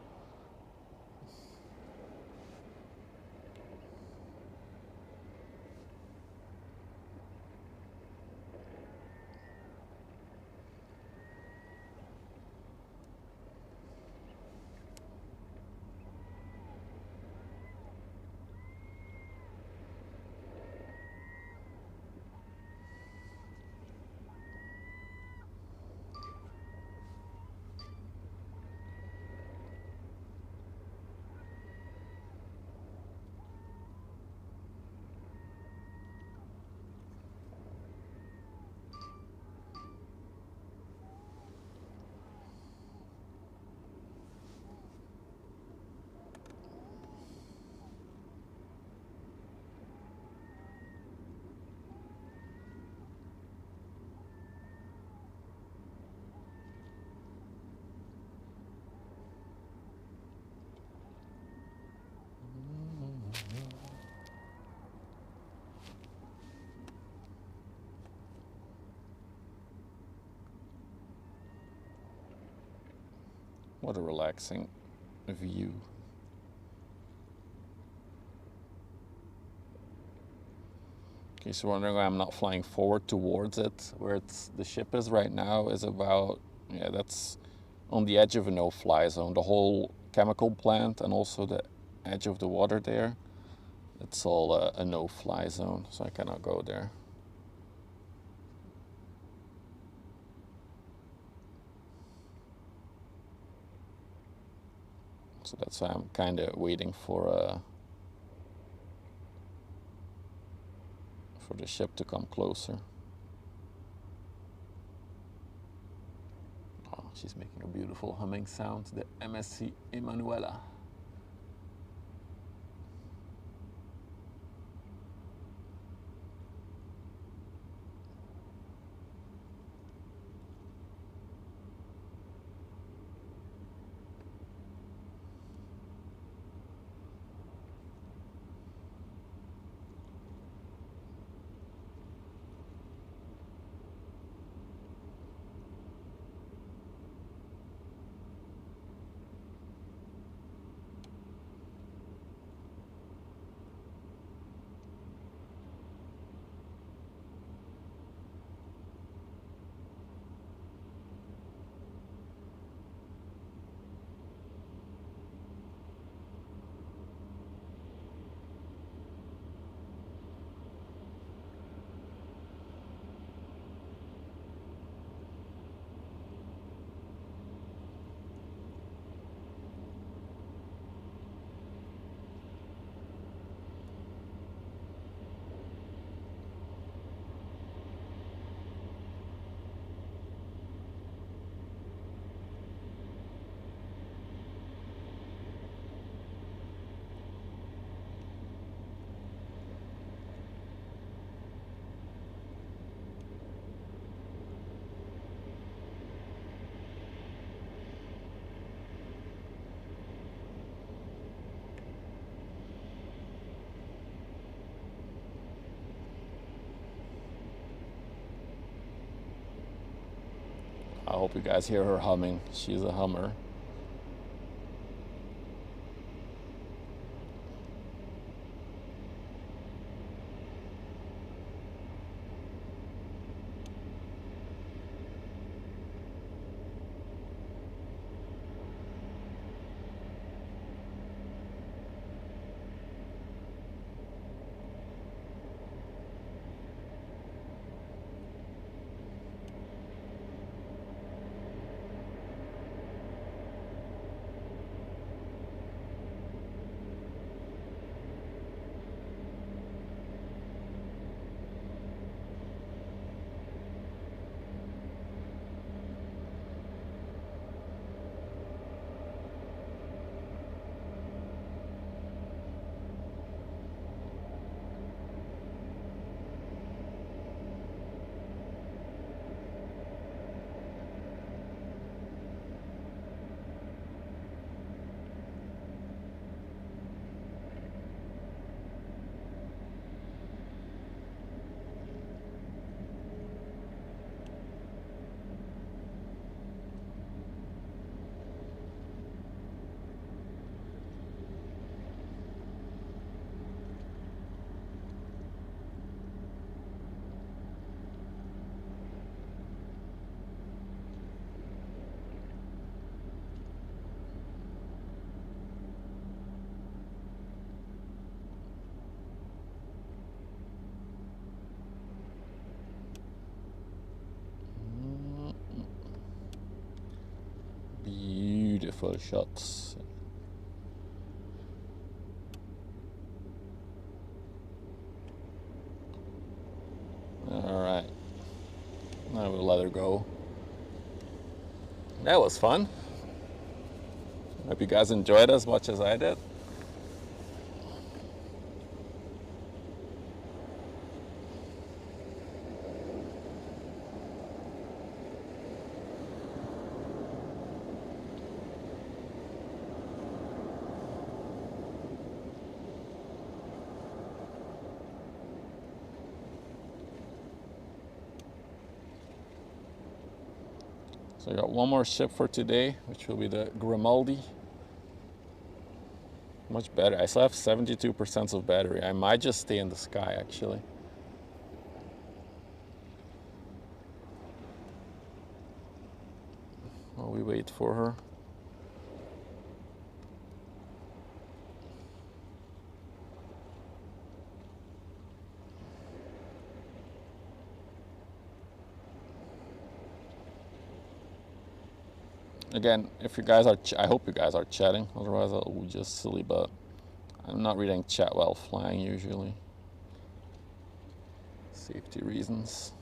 [SPEAKER 1] What a relaxing view. In case you're wondering why I'm not flying forward towards it, where the ship is right now is about, yeah, that's on the edge of a no-fly zone. The whole chemical plant and also the edge of the water there, it's all a no-fly zone, so I cannot go there. So that's why I'm kind of waiting for the ship to come closer. Oh, she's making a beautiful humming sound, the MSC Emanuela. hope you guys hear her humming. She's a hummer. Beautiful shots. All right, now we'll let her go. That was fun. Hope you guys enjoyed as much as I did. So I got one more ship for today, which will be the Grimaldi. Much better. I still have 72% of battery. I might just stay in the sky, actually. While we wait for her. Again, if you guys are, I hope you guys are chatting. Otherwise, I'll be just silly. But I'm not reading chat while flying usually. Safety reasons.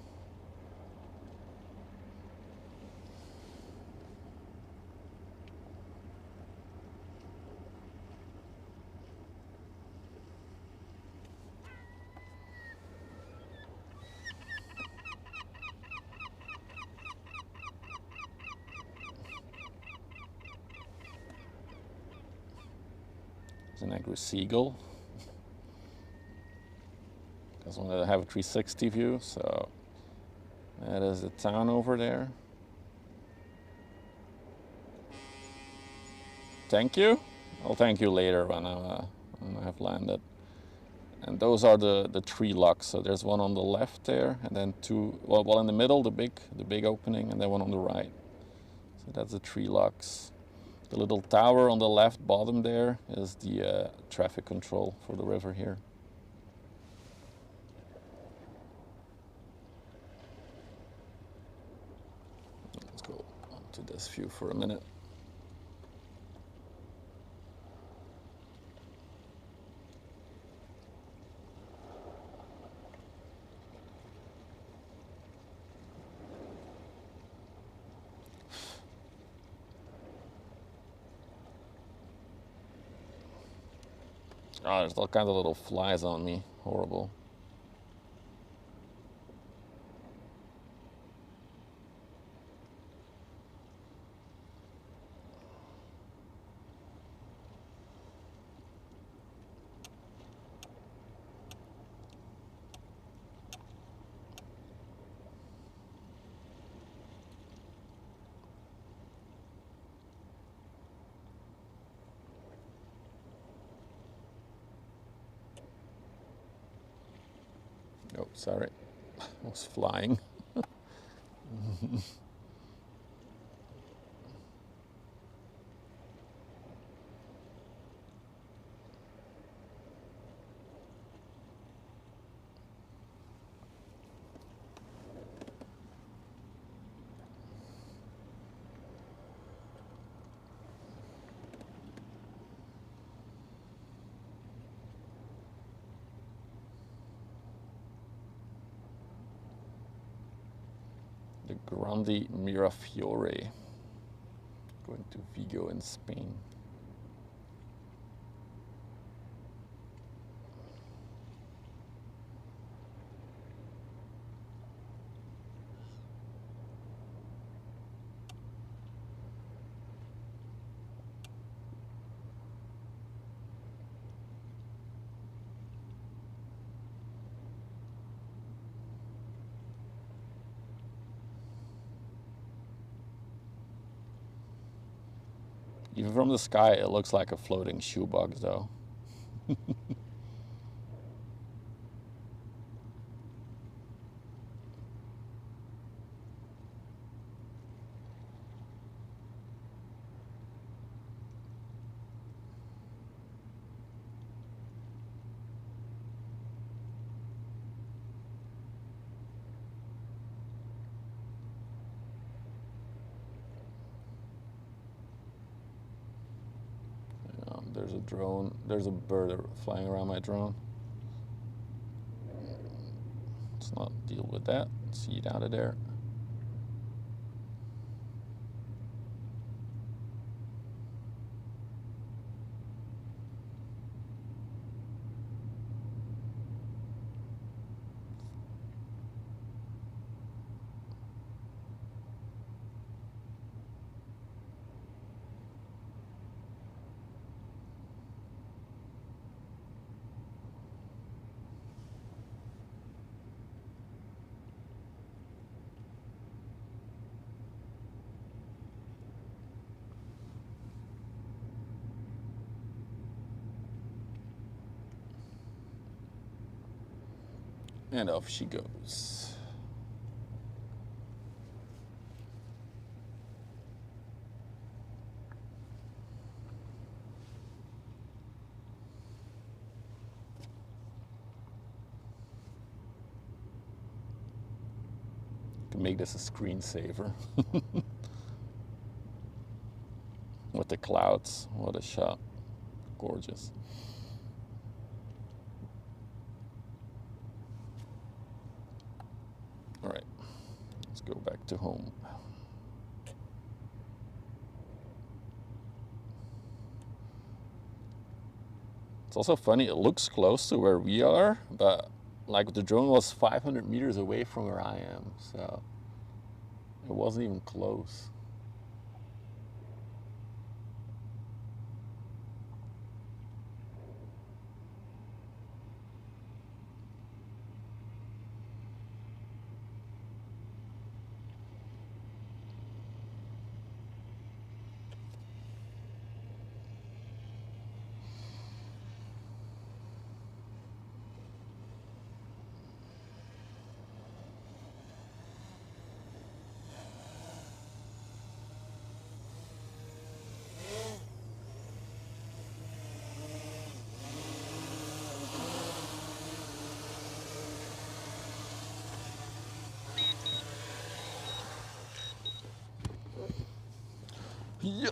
[SPEAKER 1] There's an angry seagull. Because I wanted to have a 360 view, so that is the town over there. Thank you. I'll thank you later when I have landed. And those are the three locks. So there's one on the left there, and then two. Well, in the middle, the big opening, and then one on the right. So that's the three locks. The little tower on the left bottom there is the traffic control for the river here. Let's go to this view for a minute. Oh, there's all kinds of little flies on me. Horrible. Oh, sorry. I was flying. The Grande Mirafiore, going to Vigo in Spain. Even from the sky, it looks like a floating shoebox, though. There's a drone. There's a bird flying around my drone. Let's not deal with that. See it out of there. And off she goes. Can make this a screensaver. With the clouds, what a shot. Gorgeous. All right, let's go back to home. It's also funny, it looks close to where we are, but like the drone was 500 meters away from where I am, so it wasn't even close. Yeah.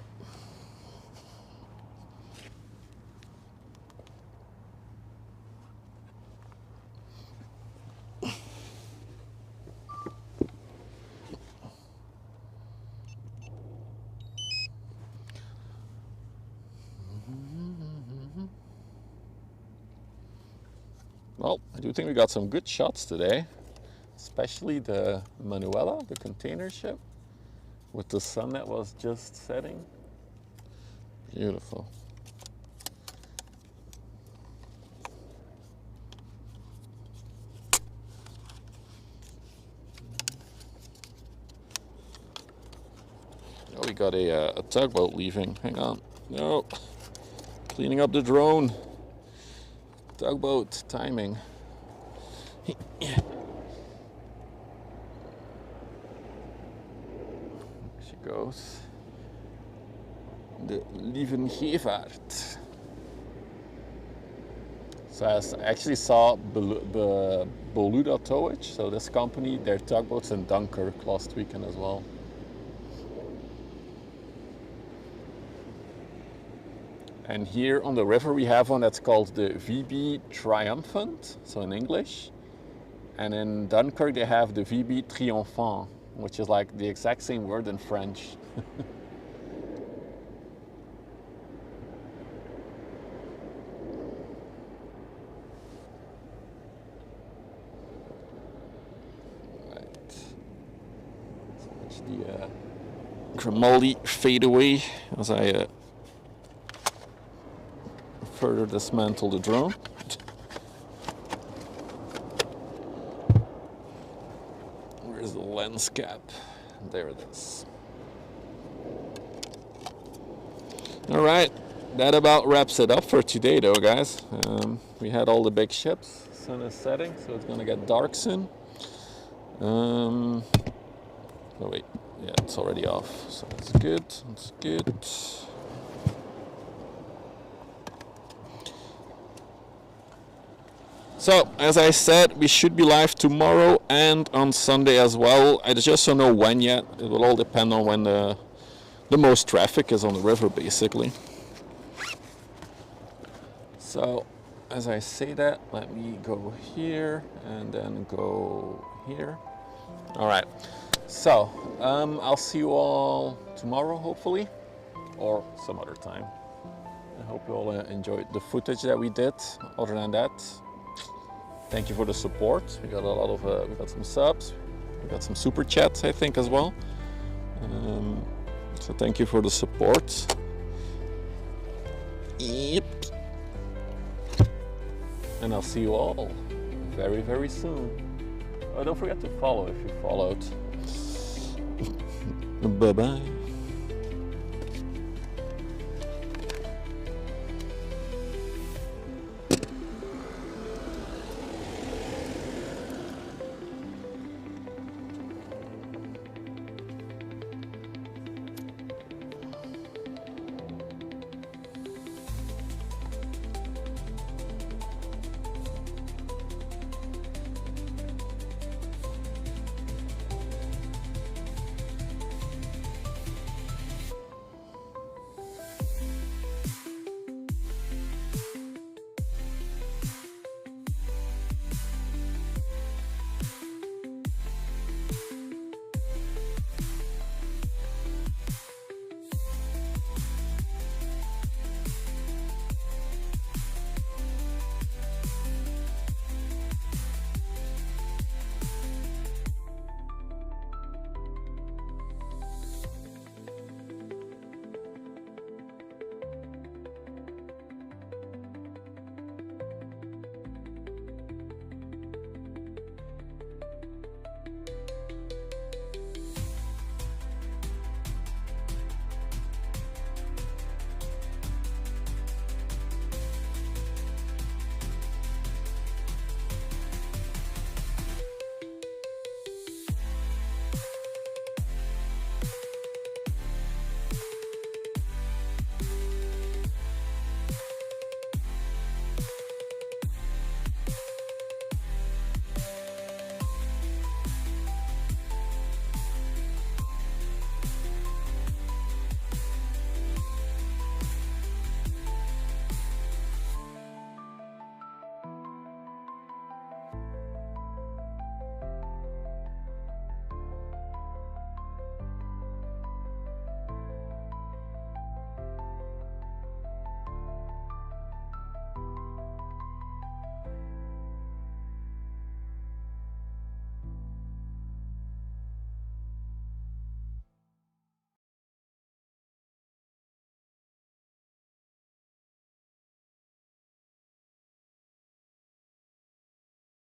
[SPEAKER 1] Well, I do think we got some good shots today, especially the Manuela, the container ship, with the sun that was just setting. Beautiful. Oh, we got a tugboat leaving. Hang on. No. Cleaning up the drone. Tugboat timing. She goes. De Lievengevaart. So I actually saw Beluda Towage, so this company, their tugboats in Dunkirk last weekend as well. And here on the river we have one that's called the VB Triumphant, so in English. And in Dunkirk they have the VB Triomphant, which is like the exact same word in French. The Grimaldi fade away as I further dismantle the drone. Where's the lens cap? There it is. Alright, that about wraps it up for today though, guys. We had all the big ships. Sun is setting, so it's gonna get dark soon. Oh wait, yeah, it's already off, so that's good, that's good. So, as I said, we should be live tomorrow and on Sunday as well. I just don't know when yet. It will all depend on when the most traffic is on the river, basically. So, as I say that, let me go here and then go here. All right. So, I'll see you all tomorrow, hopefully, or some other time. I hope you all enjoyed the footage that we did. Other than that, thank you for the support. We got a lot of, we got some subs, we got some super chats, I think, as well. So thank you for the support. Yep. And I'll see you all very, very soon. Oh, don't forget to follow if you followed. Bye-bye.